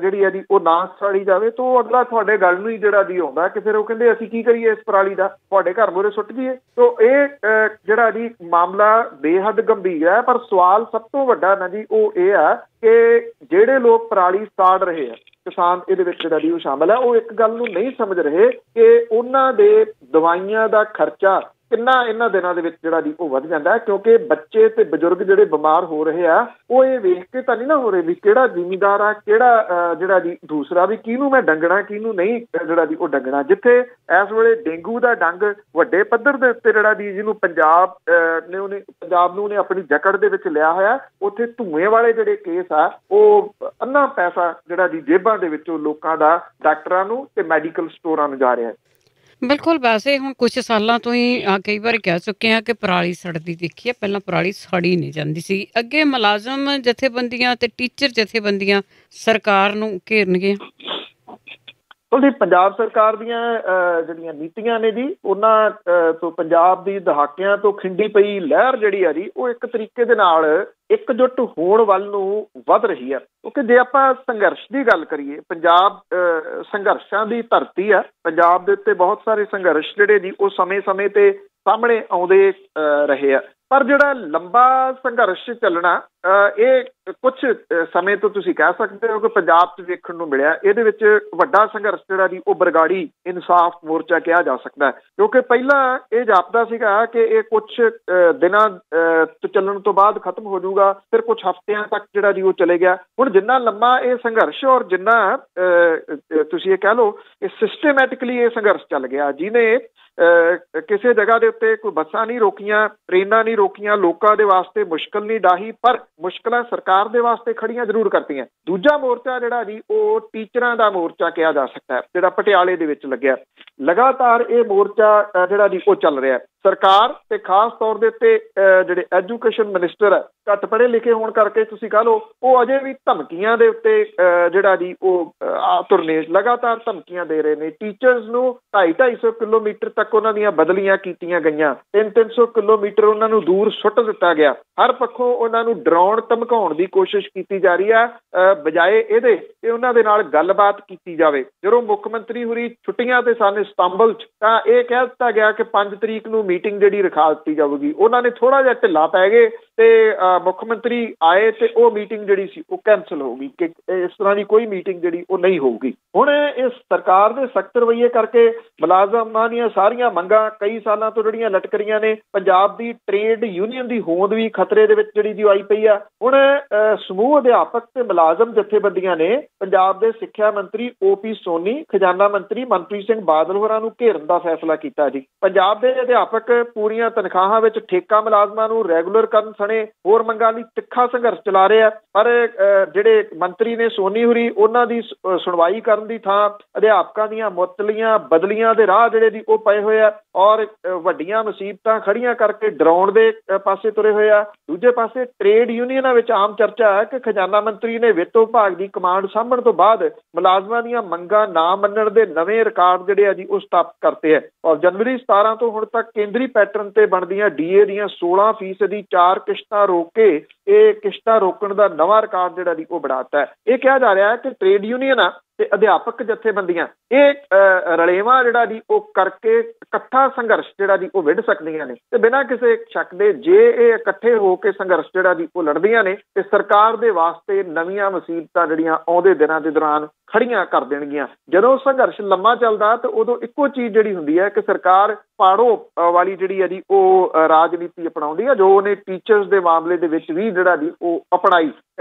ਜਿਹੜੀ ਆ ਜੀ ਉਹ ਨਾ ਸਾੜੀ ਜਾਵੇ ਤਾਂ ਉਹ ਅਗਲਾ ਤੁਹਾਡੇ ਗੱਲ ਨੂੰ ਹੀ ਜਿਹੜਾ ਜੀ ਆਉਂਦਾ ਕਿ ਫਿਰ ਉਹ ਕਹਿੰਦੇ ਅਸੀਂ ਕੀ ਕਰੀਏ ਇਸ ਪਰਾਲੀ ਦਾ, ਤੁਹਾਡੇ ਘਰ ਮੂਹਰੇ ਸੁੱਟ ਜਾਈਏ। ਤਾਂ ਇਹ ਜਿਹੜਾ ਜੀ ਮਾਮਲਾ ਬੇਹੱਦ ਗੰਭੀਰ ਹੈ। ਪਰ ਸਵਾਲ ਸਭ ਤੋਂ ਵੱਡਾ ਨਾ ਜੀ ਉਹ ਇਹ ਆ ਕਿ ਜਿਹੜੇ ਲੋਕ ਪਰਾਲੀ ਸਾੜ ਰਹੇ ਆ, ਕਿਸਾਨ ਇਹਦੇ ਵਿੱਚ ਜਿਹੜਾ ਜੀ ਉਹ ਸ਼ਾਮਲ ਹੈ, ਉਹ ਇੱਕ ਗੱਲ ਨੂੰ ਨਹੀਂ ਸਮਝ ਰਹੇ ਕਿ ਉਹਨਾਂ ਦੇ ਦਵਾਈਆਂ ਦਾ ਖਰਚਾ ਕਿੰਨਾ ਇਹਨਾਂ ਦਿਨਾਂ ਦੇ ਵਿੱਚ ਜਿਹੜਾ ਜੀ ਉਹ ਵੱਧ ਜਾਂਦਾ ਹੈ। ਕਿਉਂਕਿ ਬੱਚੇ ਤੇ ਬਜ਼ੁਰਗ ਜਿਹੜੇ ਬਿਮਾਰ ਹੋ ਰਹੇ ਆ ਉਹ ਇਹ ਵੇਖ ਕੇ ਤਾਂ ਨਹੀਂ ਨਾ ਹੋ ਰਹੇ ਵੀ ਕਿਹੜਾ ਜ਼ਿਮੀਂਦਾਰ ਆ, ਕਿਹੜਾ ਜਿਹੜਾ ਜੀ ਦੂਸਰਾ, ਵੀ ਕਿਹਨੂੰ ਮੈਂ ਡੰਗਣਾ ਕਿਹਨੂੰ ਨਹੀਂ ਜਿਹੜਾ ਜੀ ਉਹ ਡੰਗਣਾ। ਜਿੱਥੇ ਇਸ ਵੇਲੇ ਡੇਂਗੂ ਦਾ ਡੰਗ ਵੱਡੇ ਪੱਧਰ ਦੇ ਉੱਤੇ ਜਿਹੜਾ ਜੀ ਜਿਹਨੂੰ ਪੰਜਾਬ ਨੂੰ ਉਹਨੇ ਆਪਣੀ ਜਕੜ ਦੇ ਵਿੱਚ ਲਿਆ ਹੋਇਆ, ਉੱਥੇ ਧੂਏ ਵਾਲੇ ਜਿਹੜੇ ਕੇਸ ਆ ਉਹ ਅੰਨਾ ਪੈਸਾ ਜਿਹੜਾ ਜੀ ਜੇਬਾਂ ਦੇ ਵਿੱਚੋਂ ਲੋਕਾਂ ਦਾ ਡਾਕਟਰਾਂ ਨੂੰ ਤੇ ਮੈਡੀਕਲ ਸਟੋਰਾਂ ਨੂੰ ਜਾ ਰਿਹਾ। ਬਿਲਕੁਲ। ਵੈਸੇ ਹੁਣ ਕੁਛ ਸਾਲਾਂ ਤੋਂ ਹੀ ਕਈ ਵਾਰ ਕਹਿ ਚੁੱਕੇ ਹਾਂ ਕਿ ਪਰਾਲੀ ਸੜਦੀ ਦੇਖੀ ਹੈ, ਪਹਿਲਾਂ ਪਰਾਲੀ ਸਾੜੀ ਨਹੀਂ ਜਾਂਦੀ ਸੀ। ਅੱਗੇ ਮੁਲਾਜ਼ਮ ਜਥੇਬੰਦੀਆਂ ਤੇ ਟੀਚਰ ਜਥੇਬੰਦੀਆਂ ਸਰਕਾਰ ਨੂੰ ਘੇਰਨਗੇ। ਪੰਜਾਬ ਸਰਕਾਰ ਦੀਆਂ ਜਿਹੜੀਆਂ ਨੀਤੀਆਂ ਨੇ ਜੀ ਉਹਨਾਂ ਤੋਂ ਪੰਜਾਬ ਦੀ ਦਹਾਕਿਆਂ ਤੋਂ ਖਿੰਡੀ ਪਈ ਲਹਿਰ ਜਿਹੜੀ ਆ ਜੀ ਉਹ ਇੱਕ ਤਰੀਕੇ ਦੇ ਨਾਲ ਇਕਜੁੱਟ ਹੋਣ ਵੱਲ ਨੂੰ ਵੱਧ ਰਹੀ ਹੈ। ਕਿਉਂਕਿ ਜੇ ਆਪਾਂ ਸੰਘਰਸ਼ ਦੀ ਗੱਲ ਕਰੀਏ, ਪੰਜਾਬ ਸੰਘਰਸ਼ਾਂ ਦੀ ਧਰਤੀ ਆ। ਪੰਜਾਬ ਦੇ ਉੱਤੇ ਬਹੁਤ ਸਾਰੇ ਸੰਘਰਸ਼ ਜਿਹੜੇ ਜੀ ਉਹ ਸਮੇਂ-ਸਮੇਂ ਤੇ ਸਾਹਮਣੇ ਆਉਂਦੇ ਰਹੇ ਆ। ਪਰ ਜਿਹੜਾ ਲੰਬਾ ਸੰਘਰਸ਼ ਚੱਲਣਾ ਇਹ ਕੁਝ ਸਮੇਂ ਤੋਂ ਤੁਸੀਂ ਕਹਿ ਸਕਦੇ ਹੋ ਕਿ ਪੰਜਾਬ 'ਚ ਵੇਖਣ ਨੂੰ ਮਿਲਿਆ। ਇਹਦੇ ਵਿੱਚ ਵੱਡਾ ਸੰਘਰਸ਼ ਜਿਹੜਾ ਜੀ ਉਹ ਬਰਗਾੜੀ ਇਨਸਾਫ ਮੋਰਚਾ ਕਿਹਾ ਜਾ ਸਕਦਾ ਹੈ। ਕਿਉਂਕਿ ਪਹਿਲਾਂ ਇਹ ਜਾਪਦਾ ਸੀਗਾ ਕਿ ਇਹ ਕੁਝ ਦਿਨਾਂ ਚੱਲਣ ਤੋਂ ਬਾਅਦ ਖਤਮ ਹੋ ਜਾਊਗਾ, ਫਿਰ ਕੁਝ ਹਫ਼ਤਿਆਂ ਤੱਕ ਜਿਹੜਾ ਜੀ ਉਹ ਚਲੇ ਗਿਆ। ਹੁਣ ਜਿੰਨਾ ਲੰਮਾ ਇਹ ਸੰਘਰਸ਼ ਔਰ ਜਿੰਨਾ ਤੁਸੀਂ ਇਹ ਕਹਿ ਲਓ ਕਿ ਸਿਸਟੇਮੈਟਿਕਲੀ ਇਹ ਸੰਘਰਸ਼ ਚੱਲ ਗਿਆ, ਜਿਹਨੇ ਕਿਸੇ ਜਗ੍ਹਾ ਦੇ ਉੱਤੇ ਕੋਈ ਬੱਸਾਂ ਨਹੀਂ ਰੋਕੀਆਂ, ਟ੍ਰੇਨਾਂ ਨਹੀਂ ਰੋਕੀਆਂ, ਲੋਕਾਂ ਦੇ ਵਾਸਤੇ ਮੁਸ਼ਕਲ ਨਹੀਂ ਡਾਹੀ, ਪਰ ਮੁਸ਼ਕਲਾਂ ਸਰਕਾਰ ਦੇ ਵਾਸਤੇ ਖੜੀਆਂ ਜ਼ਰੂਰ ਕਰਤੀਆਂ। ਦੂਜਾ ਮੋਰਚਾ ਜਿਹੜਾ ਜੀ ਉਹ ਟੀਚਰਾਂ ਦਾ ਮੋਰਚਾ ਕਿਹਾ ਜਾ ਸਕਦਾ ਹੈ, ਜਿਹੜਾ ਪਟਿਆਲੇ ਦੇ ਵਿੱਚ ਲੱਗਿਆ। ਲਗਾਤਾਰ ਇਹ ਮੋਰਚਾ ਜਿਹੜਾ ਜੀ ਉਹ ਚੱਲ ਰਿਹਾ। ਸਰਕਾਰ ਤੇ ਖਾਸ ਤੌਰ ਦੇ ਉੱਤੇ ਜਿਹੜੇ ਐਜੂਕੇਸ਼ਨ ਮਿਨਿਸਟਰ ਹੈ, ਘੱਟ ਪੜ੍ਹੇ ਲਿਖੇ ਹੋਣ ਕਰਕੇ ਤੁਸੀਂ ਕਹ ਲਓ, ਉਹ ਅਜੇ ਵੀ ਧਮਕੀਆਂ ਦੇ ਉੱਤੇ ਜਿਹੜਾ ਜੀ ਉਹ ਤੁਰਨੇ, ਲਗਾਤਾਰ ਧਮਕੀਆਂ ਦੇ ਰਹੇ ਨੇ। ਟੀਚਰਸ ਨੂੰ 250-250 ਕਿਲੋਮੀਟਰ ਤੱਕ ਉਹਨਾਂ ਦੀਆਂ ਬਦਲੀਆਂ ਕੀਤੀਆਂ ਗਈਆਂ, 300-300 ਕਿਲੋਮੀਟਰ ਉਹਨਾਂ ਨੂੰ ਦੂਰ ਸੁੱਟ ਦਿੱਤਾ ਗਿਆ। ਹਰ ਪੱਖੋਂ ਉਹਨਾਂ ਨੂੰ ਡਰਾਉਣ ਧਮਕਾਉਣ ਦੀ ਕੋਸ਼ਿਸ਼ ਕੀਤੀ ਜਾ ਰਹੀ ਹੈ, ਬਜਾਏ ਇਹਦੇ ਕਿ ਉਹਨਾਂ ਦੇ ਨਾਲ ਗੱਲਬਾਤ ਕੀਤੀ ਜਾਵੇ। ਜਦੋਂ ਮੁੱਖ ਮੰਤਰੀ ਹੋਰੀ ਛੁੱਟੀਆਂ ਤੇ ਸਨ ਇਸਤਾਂਬੁਲ 'ਚ, ਤਾਂ ਇਹ ਕਹਿ ਦਿੱਤਾ ਗਿਆ ਕਿ 5 ਤਰੀਕ ਨੂੰ ਮੀਟਿੰਗ ਜਿਹੜੀ ਰਖਾ ਦਿੱਤੀ ਜਾਵੇਗੀ। ਉਹਨਾਂ ਨੇ ਥੋੜਾ ਜਿਹਾ ਢਿੱਲਾ ਪੈ ਗਏ ਤੇ ਮੁੱਖ ਮੰਤਰੀ ਆਏ ਤੇ ਉਹ ਮੀਟਿੰਗ ਜਿਹੜੀ ਸੀ ਉਹ ਕੈਂਸਲ ਹੋ ਗਈ ਕਿ ਇਸ ਤਰ੍ਹਾਂ ਦੀ ਕੋਈ ਮੀਟਿੰਗ ਜਿਹੜੀ ਉਹ ਨਹੀਂ ਹੋਊਗੀ। ਹੁਣ ਇਸ ਸਰਕਾਰ ਦੇ ਸਖਤ ਰਵੱਈਏ ਕਰਕੇ ਮੁਲਾਜ਼ਮਾਂ ਦੀਆਂ ਸਾਰੀਆਂ ਮੰਗਾਂ ਕਈ ਸਾਲਾਂ ਤੋਂ ਜਿਹੜੀਆਂ ਲਟਕ ਰਹੀਆਂ ਨੇ, ਪੰਜਾਬ ਦੀ ਟ੍ਰੇਡ ਯੂਨੀਅਨ ਦੀ ਹੋਂਦ ਵੀ ਖਤਰੇ ਦੇ ਵਿੱਚ ਜਿਹੜੀ ਜੀ ਆਈ ਪਈ ਆ। ਹੁਣ ਸਮੂਹ ਅਧਿਆਪਕ ਤੇ ਮੁਲਾਜ਼ਮ ਜਥੇਬੰਦੀਆਂ ਨੇ ਪੰਜਾਬ ਦੇ ਸਿੱਖਿਆ ਮੰਤਰੀ OP ਸੋਨੀ, ਖਜ਼ਾਨਾ ਮੰਤਰੀ ਮਨਪ੍ਰੀਤ ਸਿੰਘ ਬਾਦਲ ਹੋਰਾਂ ਨੂੰ ਘੇਰਨ ਦਾ ਫੈਸਲਾ ਕੀਤਾ ਜੀ। ਪੰਜਾਬ ਦੇ ਅਧਿਆਪਕ ਪੂਰੀਆਂ ਤਨਖਾਹਾਂ ਵਿੱਚ ਠੇਕਾ ਮੁਲਾਜ਼ਮਾਂ ਨੂੰ ਰੈਗੂਲਰ ਕਰਨ ਸਣੇ ਹੋਰ ਮੰਗਾਂ ਲਈ ਤਿੱਖਾ ਸੰਘਰਸ਼ ਚਲਾ ਰਹੇ ਆ। ਪਰ ਜਿਹੜੇ ਮੰਤਰੀ ਨੇ ਸੋਨੀ ਹੋਰੀ, ਉਹਨਾਂ ਦੀ ਸੁਣਵਾਈ ਕਰਨ ਦੀ ਥਾਂ ਅਧਿਆਪਕਾਂ ਦੀਆਂ ਮੁਅੱਤਲੀਆਂ ਬਦਲੀਆਂ ਦੇ ਰਾਹ ਜਿਹੜੇ ਦੀ ਉਹ ਪਏ ਹੋਏ ਆ ਔਰ ਵੱਡੀਆਂ ਮੁਸੀਬਤਾਂ ਖੜੀਆਂ ਕਰਕੇ ਡਰਾਉਣ ਦੇ ਪਾਸੇ ਤੁਰੇ ਹੋਏ ਆ। ਦੂਜੇ ਪਾਸੇ ਟ੍ਰੇਡ ਯੂਨੀਅਨਾਂ ਵਿੱਚ ਆਮ ਚਰਚਾ ਹੈ ਕਿ ਖਜ਼ਾਨਾ ਮੰਤਰੀ ਨੇ ਵਿੱਤ ਵਿਭਾਗ ਦੀ ਕਮਾਂਡ ਸਾਂਭਣ ਤੋਂ ਬਾਅਦ ਮੁਲਾਜ਼ਮਾਂ ਦੀਆਂ ਮੰਗਾਂ ਨਾ ਮੰਨਣ ਦੇ ਨਵੇਂ ਰਿਕਾਰਡ ਜਿਹੜੇ ਆ ਜੀ ਉਹ ਸਥਾਪਿਤ ਕਰਤੇ ਹੈ ਔਰ ਜਨਵਰੀ 17 ਤੋਂ ਹੁਣ ਤੱਕ ਕੇਂਦਰੀ ਪੈਟਰਨ ਤੇ ਬਣਦੀਆਂ DA ਦੀਆਂ 16% 4 ਕਿਸ਼ਤਾਂ ਰੋਕ ਕੇ ਇਹ ਕਿਸ਼ਤਾਂ ਰੋਕਣ ਦਾ ਨਵਾਂ ਰਿਕਾਰਡ ਜਿਹੜਾ ਜੀ ਉਹ ਬਣਾਤਾ ਹੈ। ਇਹ ਕਿਹਾ ਜਾ ਰਿਹਾ ਹੈ ਕਿ ਟ੍ਰੇਡ ਯੂਨੀਅਨਾਂ ਤੇ ਅਧਿਆਪਕ ਜਥੇਬੰਦੀਆਂ ਇਹ ਰਲੇਵਾਂ ਜਿਹੜਾ ਜੀ ਉਹ ਕਰਕੇ ਇਕੱਠਾ ਸੰਘਰਸ਼ ਜਿਹੜਾ ਜੀ ਉਹ ਵਿੱਢ ਸਕਦੀਆਂ ਨੇ ਤੇ ਬਿਨਾਂ ਕਿਸੇ ਸ਼ੱਕ ਦੇ ਜੇ ਇਹ ਇਕੱਠੇ ਹੋ ਕੇ ਸੰਘਰਸ਼ ਜਿਹੜਾ ਜੀ ਉਹ ਲੜਦੀਆਂ ਨੇ ਤੇ ਸਰਕਾਰ ਦੇ ਵਾਸਤੇ ਨਵੀਆਂ ਮੁਸੀਬਤਾਂ ਜਿਹੜੀਆਂ ਆਉਂਦੇ ਦਿਨਾਂ ਦੇ ਦੌਰਾਨ ਖੜੀਆਂ ਕਰ ਦੇਣਗੀਆਂ। ਜਦੋਂ ਸੰਘਰਸ਼ ਲੰਮਾ ਚੱਲਦਾ ਤਾਂ ਉਦੋਂ ਇੱਕੋ ਚੀਜ਼ ਜਿਹੜੀ ਹੁੰਦੀ ਹੈ ਕਿ ਸਰਕਾਰ ਪਾੜੋ ਵਾਲੀ ਜਿਹੜੀ ਹੈ ਜੀ ਉਹ ਰਾਜਨੀਤੀ ਅਪਣਾਉਂਦੀ ਹੈ, ਜੋ ਉਹਨੇ ਟੀਚਰਸ ਦੇ ਮਾਮਲੇ ਦੇ ਵਿੱਚ ਵੀ ਜਿਹੜਾ ਜੀ ਉਹ ਅਪਣਾਈ।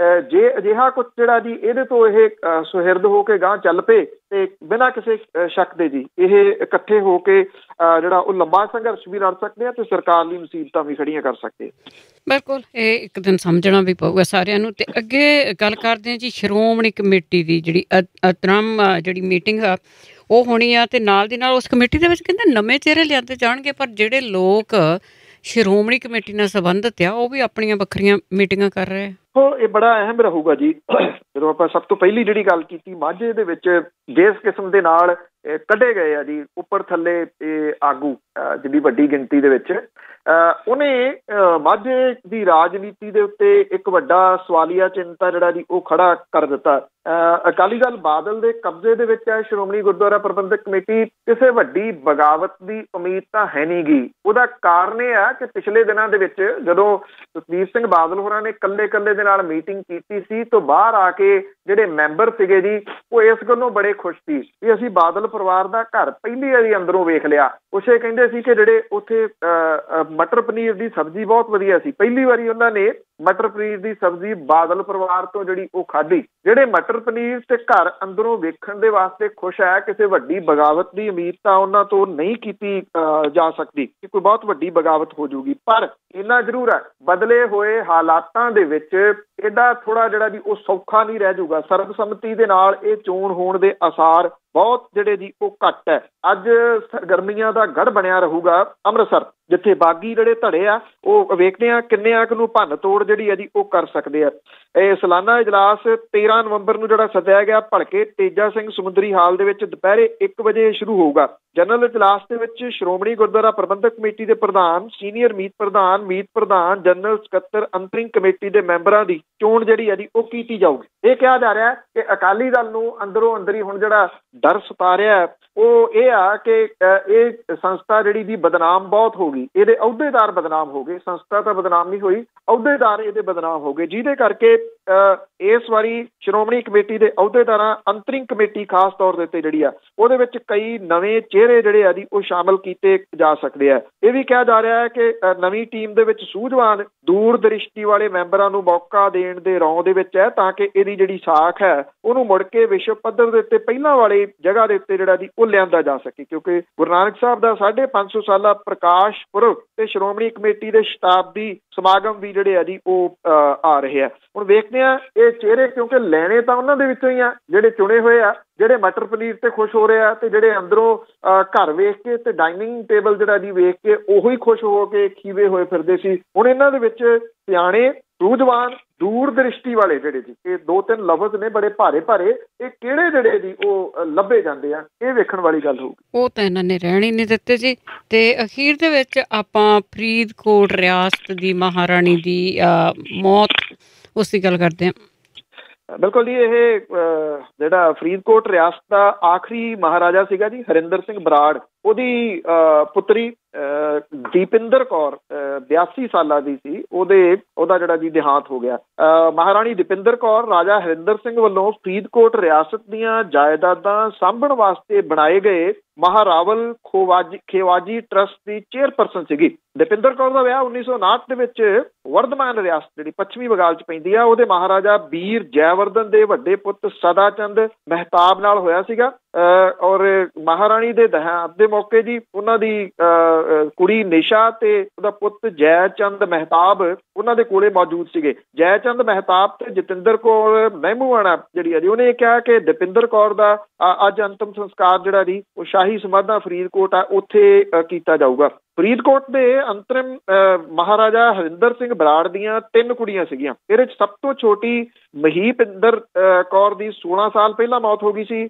ਜੇ ਅਜਿਹਾ ਕੁਝ ਜਿਹੜਾ ਜੀ ਇਹਦੇ ਤੋਂ ਇਹ ਸੁਹਿਰਦ ਹੋ ਕੇ ਗਾਂਹ ਚੱਲ ਪਏ ਤੇ ਬਿਨਾਂ ਕਿਸੇ ਸ਼ੱਕ ਦੇ ਜੀ ਇਹ ਇਕੱਠੇ ਹੋ ਕੇ ਜਿਹੜਾ ਉਹ ਲੰਬਾ ਸੰਘਰਸ਼ ਵੀ ਲੜ ਸਕਦੇ ਆ ਤੇ ਸਰਕਾਰ ਲਈ ਮੁਸੀਬਤਾਂ ਵੀ ਖੜੀਆਂ ਕਰ ਸਕਦੇ। ਬਿਲਕੁਲ, ਇਹ ਇੱਕ ਦਿਨ ਸਮਝਣਾ ਵੀ ਪਊਗਾ ਸਾਰਿਆਂ ਨੂੰ। ਤੇ ਅੱਗੇ ਗੱਲ ਕਰਦੇ ਹਾਂ ਜੀ, ਸ਼੍ਰੋਮਣੀ ਕਮੇਟੀ ਦੀ ਜਿਹੜੀ ਜਿਹੜੀ ਮੀਟਿੰਗ ਆ ਉਹ ਹੋਣੀ ਆ ਤੇ ਨਾਲ ਦੀ ਨਾਲ ਉਸ ਕਮੇਟੀ ਦੇ ਵਿੱਚ ਕਹਿੰਦੇ ਨਵੇਂ ਚਿਹਰੇ ਲਿਆਂਦੇ ਜਾਣਗੇ, ਪਰ ਜਿਹੜੇ ਲੋਕ ਸ਼੍ਰੋਮਣੀ ਕਮੇਟੀ ਨਾਲ ਸੰਬੰਧਿਤ ਆ ਉਹ ਵੀ ਆਪਣੀਆਂ ਵੱਖਰੀਆਂ ਮੀਟਿੰਗਾਂ ਕਰ ਰਹੇ ਆ। ਇਹ ਬੜਾ ਅਹਿਮ ਰਹੂਗਾ ਜੀ। ਜਦੋਂ ਆਪਾਂ ਸਭ ਤੋਂ ਪਹਿਲੀ ਜਿਹੜੀ ਗੱਲ ਕੀਤੀ ਮਾਝੇ ਦੇ ਵਿੱਚ ਜਿਸ ਕਿਸਮ ਦੇ ਨਾਲ ਕੱਢੇ ਗਏ ਆ ਜੀ ਉੱਪਰ ਥੱਲੇ ਆਗੂ ਜਿਹੜੀ ਵੱਡੀ ਗਿਣਤੀ ਦੇ ਵਿੱਚ, ਉਹਨੇ ਮਾਝੇ ਦੀ ਰਾਜਨੀਤੀ ਦੇ ਉੱਤੇ ਇੱਕ ਵੱਡਾ ਸਵਾਲੀਆ ਚਿੰਨ੍ਹ ਜਿਹੜਾ ਜੀ ਉਹ ਖੜਾ ਕਰ ਦਿੱਤਾ। ਅਕਾਲੀ ਦਲ ਬਾਦਲ ਦੇ ਕਬਜ਼ੇ ਦੇ ਵਿੱਚ ਹੈ ਸ਼੍ਰੋਮਣੀ ਗੁਰਦੁਆਰਾ ਪ੍ਰਬੰਧਕ ਕਮੇਟੀ, ਕਿਸੇ ਵੱਡੀ ਬਗਾਵਤ ਦੀ ਉਮੀਦ ਤਾਂ ਹੈ ਨਹੀਂ ਗੀ। ਉਹਦਾ ਕਾਰਨ ਇਹ ਆ ਕਿ ਪਿਛਲੇ ਦਿਨਾਂ ਦੇ ਵਿੱਚ ਜਦੋਂ ਸੁਖਬੀਰ ਸਿੰਘ ਬਾਦਲ ਹੋਰਾਂ ਨੇ ਕੱਲੇ ਦੇ ਨਾਲ ਮੀਟਿੰਗ ਕੀਤੀ ਸੀ ਤੋਂ ਬਾਹਰ ਆ ਕੇ ਜਿਹੜੇ ਮੈਂਬਰ ਸੀਗੇ ਜੀ ਉਹ ਇਸ ਗੱਲੋਂ ਬੜੇ ਖੁਸ਼ ਸੀ ਵੀ ਅਸੀਂ ਬਾਦਲ ਪਰਿਵਾਰ ਦਾ ਘਰ ਪਹਿਲੀ ਵਾਰੀ ਅੰਦਰੋਂ ਵੇਖ ਲਿਆ। ਉਸੇ ਕਹਿੰਦੇ ਸੀ ਕਿ ਜਿਹੜੇ ਉੱਥੇ ਮਟਰ ਪਨੀਰ ਦੀ ਸਬਜ਼ੀ ਬਹੁਤ ਵਧੀਆ ਸੀ, ਪਹਿਲੀ ਵਾਰੀ ਉਹਨਾਂ ਨੇ ਮਟਰ ਪਨੀਰ ਦੀ ਸਬਜ਼ੀ ਬਾਦਲ ਪਰਿਵਾਰ ਤੋਂ ਜਿਹੜੀ ਉਹ ਖਾਧੀ। ਜਿਹੜੇ ਮਟਰ ਪਨੀਰ ਤੇ ਘਰ ਅੰਦਰੋਂ ਵੇਖਣ ਦੇ ਵਾਸਤੇ ਖੁਸ਼ ਹੈ, ਕਿਸੇ ਵੱਡੀ ਬਗਾਵਤ ਦੀ ਉਮੀਦ ਤਾਂ ਉਹਨਾਂ ਤੋਂ ਨਹੀਂ ਕੀਤੀ ਜਾ ਸਕਦੀ ਕਿ ਕੋਈ ਬਹੁਤ ਵੱਡੀ ਬਗਾਵਤ ਹੋ ਜਾਊਗੀ। ਪਰ ਇੰਨਾ ਜ਼ਰੂਰ ਹੈ ਬਦਲੇ ਹੋਏ ਹਾਲਾਤਾਂ ਦੇ ਵਿੱਚ ਇਹਦਾ ਥੋੜਾ ਜਿਹੜਾ ਜੀ ਉਹ ਸੌਖਾ ਨਹੀਂ ਰਹਿ ਜਾਊਗਾ। ਸਰਬਸੰਮਤੀ ਦੇ ਨਾਲ ਇਹ ਚੋਣ ਹੋਣ ਦੇ ਆਸਾਰ ਬਹੁਤ ਜਿਹੜੇ ਜੀ ਉਹ ਘੱਟ ਹੈ। ਅੱਜ ਸਰਗਰਮੀਆਂ ਦਾ ਗੜ ਬਣਿਆ ਰਹੂਗਾ ਅੰਮ੍ਰਿਤਸਰ, ਜਿੱਥੇ ਬਾਗੀ ਜਿਹੜੇ ਧੜੇ ਆ ਉਹ ਵੇਖਦੇ ਆ ਕਿੰਨੇ ਕੁ ਨੂੰ ਭੰਨ ਤੋੜ ਜਿਹੜੀ ਹੈ ਜੀ ਉਹ ਕਰ ਸਕਦੇ ਆ। ਇਹ ਸਾਲਾਨਾ ਇਜਲਾਸ 13 ਨਵੰਬਰ ਨੂੰ ਜਿਹੜਾ ਸੱਦਿਆ ਗਿਆ ਭਲਕੇ ਤੇਜਾ ਸਿੰਘ ਸਮੁੰਦਰੀ ਹਾਲ ਦੇ ਵਿੱਚ ਦੁਪਹਿਰੇ 1 ਵਜੇ ਸ਼ੁਰੂ ਹੋਊਗਾ। ਜਨਰਲ ਇਜਲਾਸ ਦੇ ਵਿੱਚ ਸ਼੍ਰੋਮਣੀ ਗੁਰਦੁਆਰਾ ਪ੍ਰਬੰਧਕ ਕਮੇਟੀ ਦੇ ਪ੍ਰਧਾਨ, ਸੀਨੀਅਰ ਮੀਤ ਪ੍ਰਧਾਨ, ਜਨਰਲ ਸਕੱਤਰ, ਅੰਤਰਿੰਗ ਕਮੇਟੀ ਦੇ ਮੈਂਬਰਾਂ ਦੀ ਚੋਣ ਜਿਹੜੀ ਹੈ ਜੀ ਉਹ ਕੀਤੀ ਜਾਊਗੀ। ਇਹ ਕਿਹਾ ਜਾ ਰਿਹਾ ਕਿ ਅਕਾਲੀ ਦਲ ਨੂੰ ਅੰਦਰੋਂ ਅੰਦਰ ਹੀ ਹੁਣ ਜਿਹੜਾ ਡਰ ਸਤਾ ਰਿਹਾ ਉਹ ਇਹ ਆ ਕਿ ਇਹ ਸੰਸਥਾ ਜਿਹੜੀ ਦੀ ਬਦਨਾਮ ਬਹੁਤ ਹੋ ਗਈ, ਇਹਦੇ ਅਹੁਦੇਦਾਰ ਬਦਨਾਮ ਹੋ ਗਏ। ਸੰਸਥਾ ਤਾਂ ਬਦਨਾਮ ਨਹੀਂ ਹੋਈ, ਅਹੁਦੇਦਾਰ ਇਹਦੇ ਬਦਨਾਮ ਹੋ ਗਏ, ਜਿਹਦੇ ਕਰਕੇ ਇਸ ਵਾਰੀ ਸ਼੍ਰੋਮਣੀ ਕਮੇਟੀ ਦੇ ਅਹੁਦੇਦਾਰਾਂ ਅੰਤਰਿੰਗ ਕਮੇਟੀ ਖਾਸ ਤੌਰ ਦੇ ਉੱਤੇ ਜਿਹੜੀ ਆ ਉਹਦੇ ਵਿੱਚ ਕਈ ਨਵੇਂ ਚਿਹਰੇ ਜਿਹੜੇ ਆ ਜੀ ਉਹ ਸ਼ਾਮਲ ਕੀਤੇ ਜਾ ਸਕਦੇ ਆ। ਇਹ ਵੀ ਕਿਹਾ ਜਾ ਰਿਹਾ ਹੈ ਕਿ ਨਵੀਂ ਟੀਮ ਦੇ ਵਿੱਚ ਸੂਝਵਾਨ ਦੂਰ ਦ੍ਰਿਸ਼ਟੀ ਵਾਲੇ ਮੈਂਬਰਾਂ ਨੂੰ ਮੌਕਾ ਦੇਣ ਦੇ ਰੌਂ ਦੇ ਵਿੱਚ ਹੈ ਤਾਂ ਕਿ ਇਹਦੀ ਜਿਹੜੀ ਸਾਖ ਹੈ ਉਹਨੂੰ ਮੁੜ ਕੇ ਵਿਸ਼ਵ ਪੱਧਰ ਦੇ ਉੱਤੇ ਪਹਿਲਾਂ ਵਾਲੀ ਜਗ੍ਹਾ ਦੇ ਉੱਤੇ ਜਿਹੜਾ ਜੀ ਉਹ ਲਿਆਂਦਾ ਜਾ ਸਕੇ, ਕਿਉਂਕਿ ਗੁਰੂ ਨਾਨਕ ਸਾਹਿਬ ਦਾ 550 ਸਾਲਾ ਪ੍ਰਕਾਸ਼ ਪੁਰਬ ਤੇ ਸ਼੍ਰੋਮਣੀ ਕਮੇਟੀ ਦੇ ਸ਼ਤਾਬਦੀ ਸਮਾਗਮ ਵੀ ਜਿਹੜੇ ਆ ਜੀ ਉਹ ਆ ਰਹੇ ਆ। ਹੁਣ ਵੇਖਦੇ ਆ ਇਹ ਚਿਹਰੇ, ਕਿਉਂਕਿ ਲੈਣੇ ਤਾਂ ਉਹਨਾਂ ਦੇ ਵਿੱਚੋਂ ਹੀ ਆ ਜਿਹੜੇ ਚੁਣੇ ਹੋਏ ਆ, ਜਿਹੜੇ ਮਟਰ ਪਨੀਰ ਤੇ ਖੁਸ਼ ਹੋ ਰਹੇ ਆ ਤੇ ਜਿਹੜੇ ਅੰਦਰੋਂ ਘਰ ਵੇਖ ਕੇ ਤੇ ਡਾਈਨਿੰਗ ਟੇਬਲ ਜਿਹੜਾ ਜੀ ਵੇਖ ਕੇ ਉਹੋ ਹੀ ਖੁਸ਼ ਹੋ ਕੇ ਖੀਵੇ ਹੋਏ ਫਿਰਦੇ ਸੀ। ਹੁਣ ਇਹਨਾਂ ਦੇ ਵਿੱਚ ਸਿਆਣੇ, ਸੂਝਵਾਨ, ਦੂਰ ਦ੍ਰਿਸ਼ਟੀ ਵਾਲੇ ਜਿਹੜੇ ਜੀ, ਇਹ 2-3 ਲਫ਼ਜ਼ ਨੇ ਬੜੇ ਭਾਰੇ ਭਾਰੇ, ਇਹ ਕਿਹੜੇ ਜਿਹੜੇ ਜੀ ਉਹ ਲੱਭੇ ਜਾਂਦੇ ਆ, ਇਹ ਵੇਖਣ ਵਾਲੀ ਗੱਲ ਹੋਊਗੀ। ਉਹ ਤਾਂ ਇਹਨਾਂ ਨੇ ਰਹਿਣ ਹੀ ਨਹੀਂ ਦਿੱਤੇ ਜੀ। ਤੇ ਅਖੀਰ ਦੇ ਵਿੱਚ ਆਪਾਂ ਫਰੀਦਕੋਟ ਰਿਆਸਤ ਦੀ ਮਹਾਰਾਣੀ ਦੀ ਮੌਤ ਉਸ ਦੀ ਗੱਲ ਕਰਦੇ ਹਾਂ। ਬਿਲਕੁਲ ਜੀ, ਇਹ ਜਿਹੜਾ ਫਰੀਦਕੋਟ ਰਿਆਸਤ ਦਾ ਆਖਰੀ ਮਹਾਰਾਜਾ ਸੀਗਾ ਜੀ ਹਰਿੰਦਰ ਸਿੰਘ ਬਰਾੜ, ਉਹਦੀ ਪੁੱਤਰੀ ਦੀਪਿੰਦਰ ਕੌਰ 82 ਸਾਲਾਂ ਦੀ ਸੀ, ਉਹਦਾ ਜਿਹੜਾ ਜੀ ਦੇਹਾਂਤ ਹੋ ਗਿਆ। ਮਹਾਰਾਣੀ ਦੀਪਿੰਦਰ ਕੌਰ ਰਾਜਾ ਹਰਿੰਦਰ ਸਿੰਘ ਵੱਲੋਂ ਫਰੀਦਕੋਟ ਰਿਆਸਤ ਦੀਆਂ ਜਾਇਦਾਦਾਂ ਸਾਂਭਣ ਵਾਸਤੇ ਬਣਾਏ ਗਏ ਮਹਾਰਾਵਲ ਖੇਵਾਜੀ ਟਰਸਟ ਦੀ ਚੇਅਰਪਰਸਨ ਸੀਗੀ। ਦੀਪਿੰਦਰ ਕੌਰ ਦਾ ਵਿਆਹ 1959 ਦੇ ਵਿੱਚ ਵਰਧਮਾਨ ਰਿਆਸਤ ਜਿਹੜੀ ਪੱਛਮੀ ਬੰਗਾਲ 'ਚ ਪੈਂਦੀ ਆ, ਉਹਦੇ ਮਹਾਰਾਜਾ ਵੀਰ ਜੈਵਰਧਨ ਦੇ ਵੱਡੇ ਪੁੱਤ ਸਦਾ ਚੰਦ ਮਹਿਤਾਬ ਨਾਲ ਹੋਇਆ ਸੀਗਾ। ਔਰ ਮਹਾਰਾਣੀ ਦੇ ਦੇਹਾਂਤ ਦੇ ਮੌਕੇ ਜੀ ਉਹਨਾਂ ਦੀ ਕੁੜੀ ਨਿਸ਼ਾ ਤੇ ਉਹਦਾ ਪੁੱਤ ਜੈ ਚੰਦ ਮਹਿਤਾਬ ਉਹਨਾਂ ਦੇ ਕੋਲੇ ਮੌਜੂਦ ਸੀਗੇ। ਜੈ ਚੰਦ ਮਹਿਤਾਬ ਤੇ ਜਤਿੰਦਰ ਕੌਰ ਮਹਿਮੂਆਣਾ ਜਿਹੜੀ ਆ ਜੀ, ਉਹਨੇ ਕਿਹਾ ਕਿ ਦੀਪਿੰਦਰ ਕੌਰ ਦਾ ਅੱਜ ਅੰਤਮ ਸੰਸਕਾਰ ਜਿਹੜਾ ਜੀ ਉਹ ਸ਼ਾਹੀ ਸਮਾਧਾਂ ਫਰੀਦਕੋਟ ਆ ਉੱਥੇ ਕੀਤਾ ਜਾਊਗਾ। ਫਰੀਦਕੋਟ ਦੇ ਅੰਤਰਿਮ ਮਹਾਰਾਜਾ ਹਰਿੰਦਰ ਸਿੰਘ ਬਰਾੜ ਦੀਆਂ 3 ਕੁੜੀਆਂ ਸੀਗੀਆਂ। ਇਹਦੇ 'ਚ ਸਭ ਤੋਂ ਛੋਟੀ ਮਹੀਪਿੰਦਰ ਕੌਰ ਦੀ 16 ਸਾਲ ਪਹਿਲਾਂ ਮੌਤ ਹੋ ਗਈ ਸੀ।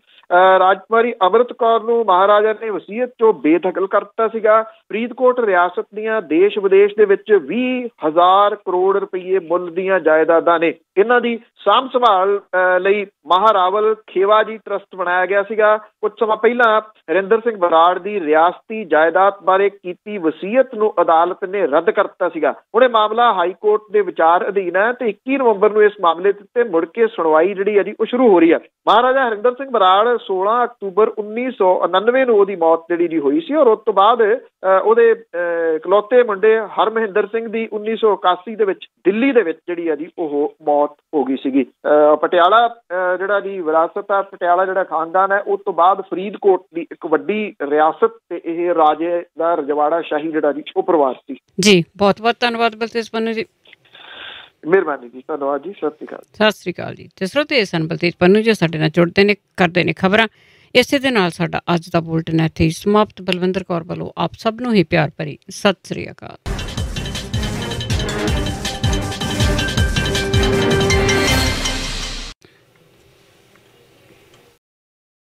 ਰਾਜਕੁਮਾਰੀ ਅੰਮ੍ਰਿਤ ਕੌਰ ਨੂੰ ਮਹਾਰਾਜਾ ਨੇ ਵਸੀਅਤ 'ਚੋਂ ਬੇਦਖਲ ਕਰ ਦਿੱਤਾ ਸੀਗਾ। ਫਰੀਦਕੋਟ ਰਿਆਸਤ ਦੀਆਂ ਦੇਸ਼ ਵਿਦੇਸ਼ ਦੇ ਵਿੱਚ 20,000 ਕਰੋੜ ਰੁਪਏ ਮੁੱਲ ਦੀਆਂ ਜਾਇਦਾਦਾਂ ਨੇ। ਇਹਨਾਂ ਦੀ ਸਾਂਭ ਸੰਭਾਲ ਲਈ ਮਹਾਰਾਵਲ ਖੇਵਾਜੀ ਟਰਸਟ ਬਣਾਇਆ ਗਿਆ ਸੀਗਾ। ਕੁਝ ਸਮਾਂ ਪਹਿਲਾਂ ਹਰਿੰਦਰ ਸਿੰਘ ਬਰਾੜ ਦੀ ਰਿਆਸਤੀ ਜਾਇਦਾਦ ਬਾਰੇ ਕੀਤੀ ਵਸੀਅਤ ਨੂੰ ਅਦਾਲਤ ਨੇ ਰੱਦ ਕਰ ਦਿੱਤਾ ਸੀਗਾ। ਹੁਣ ਇਹ ਮਾਮਲਾ ਹਾਈ ਕੋਰਟ ਦੇ ਵਿਚਾਰ ਅਧੀਨ ਹੈ ਤੇ 21 ਨਵੰਬਰ ਨੂੰ ਇਸ ਮਾਮਲੇ ਤੇ ਮੁੜ ਕੇ ਸੁਣਵਾਈ ਜਿਹੜੀ ਹੈ ਜੀ ਉਹ ਸ਼ੁਰੂ ਹੋ ਰਹੀ ਹੈ। ਮਹਾਰਾਜਾ ਹਰਿੰਦਰ ਸਿੰਘ ਬਰਾੜ 16 ਅਕਤੂਬਰ 1999 ਨੂੰ ਉਹਦੀ ਮੌਤ ਜਿਹੜੀ ਜੀ ਹੋਈ ਸੀ, ਔਰ ਉਸ ਤੋਂ ਬਾਅਦ ਉਹਦੇ ਇਕਲੌਤੇ ਮੁੰਡੇ ਹਰਮਹਿੰਦਰ ਸਿੰਘ ਦੀ 1981 ਦੇ ਵਿੱਚ ਦਿੱਲੀ ਦੇ ਵਿੱਚ ਜਿਹੜੀ ਆ ਜੀ ਉਹ ਮੌਤ ਹੋ ਗਈ ਸੀਗੀ। ਪਟਿਆਲਾ ਜਿਹੜਾ ਜੀ ਵਿਰਾਸਤ ਆ, ਪਟਿਆਲਾ ਜਿਹੜਾ ਖਾਨਦਾਨ ਹੈ, ਉਸ ਤੋਂ ਬਾਅਦ ਫਰੀਦਕੋਟ ਦੀ ਇੱਕ ਵੱਡੀ ਰਿਆਸਤ ਤੇ ਇਹ ਰਾਜੇ ਦਾ ਰਜਵਾੜਾ ਸ਼ਾਹੀ ਜਿਹੜਾ ਜੀ ਉਹ ਪਰਿਵਾਰ ਸੀ। ਜੀ ਬਹੁਤ ਬਹੁਤ ਧੰਨਵਾਦ ਬਲਤੇਜ ਪੰਨੂ ਜੀ। ਮਿਹਰਬਾਨੀ ਜੀ, ਧੰਨਵਾਦ ਜੀ, ਸਤਿ ਸ਼੍ਰੀ ਅਕਾਲ। ਸਤਿ ਸ਼੍ਰੀ ਅਕਾਲ ਜੀ। ਤੇ ਸਰੋਤੇ ਸਨ ਬਲਤੇਜ ਪੰਨੂ ਜੀ ਸਾਡੇ ਨਾਲ ਜੁੜਦੇ ਨੇ, ਕਰਦੇ ਨੇ ਖਬਰਾਂ। ਇਸੇ ਦੇ ਨਾਲ ਸਾਡਾ ਅੱਜ ਦਾ ਬੁਲਟਨ ਇੱਥੇ ਹੀ ਸਮਾਪਤ। ਬਲਵਿੰਦਰ ਕੌਰ ਵੱਲੋਂ ਆਪ ਸਭ ਨੂੰ ਹੀ ਪਿਆਰ ਭਰੀ ਸਤਿ ਸ਼੍ਰੀ ਅਕਾਲ।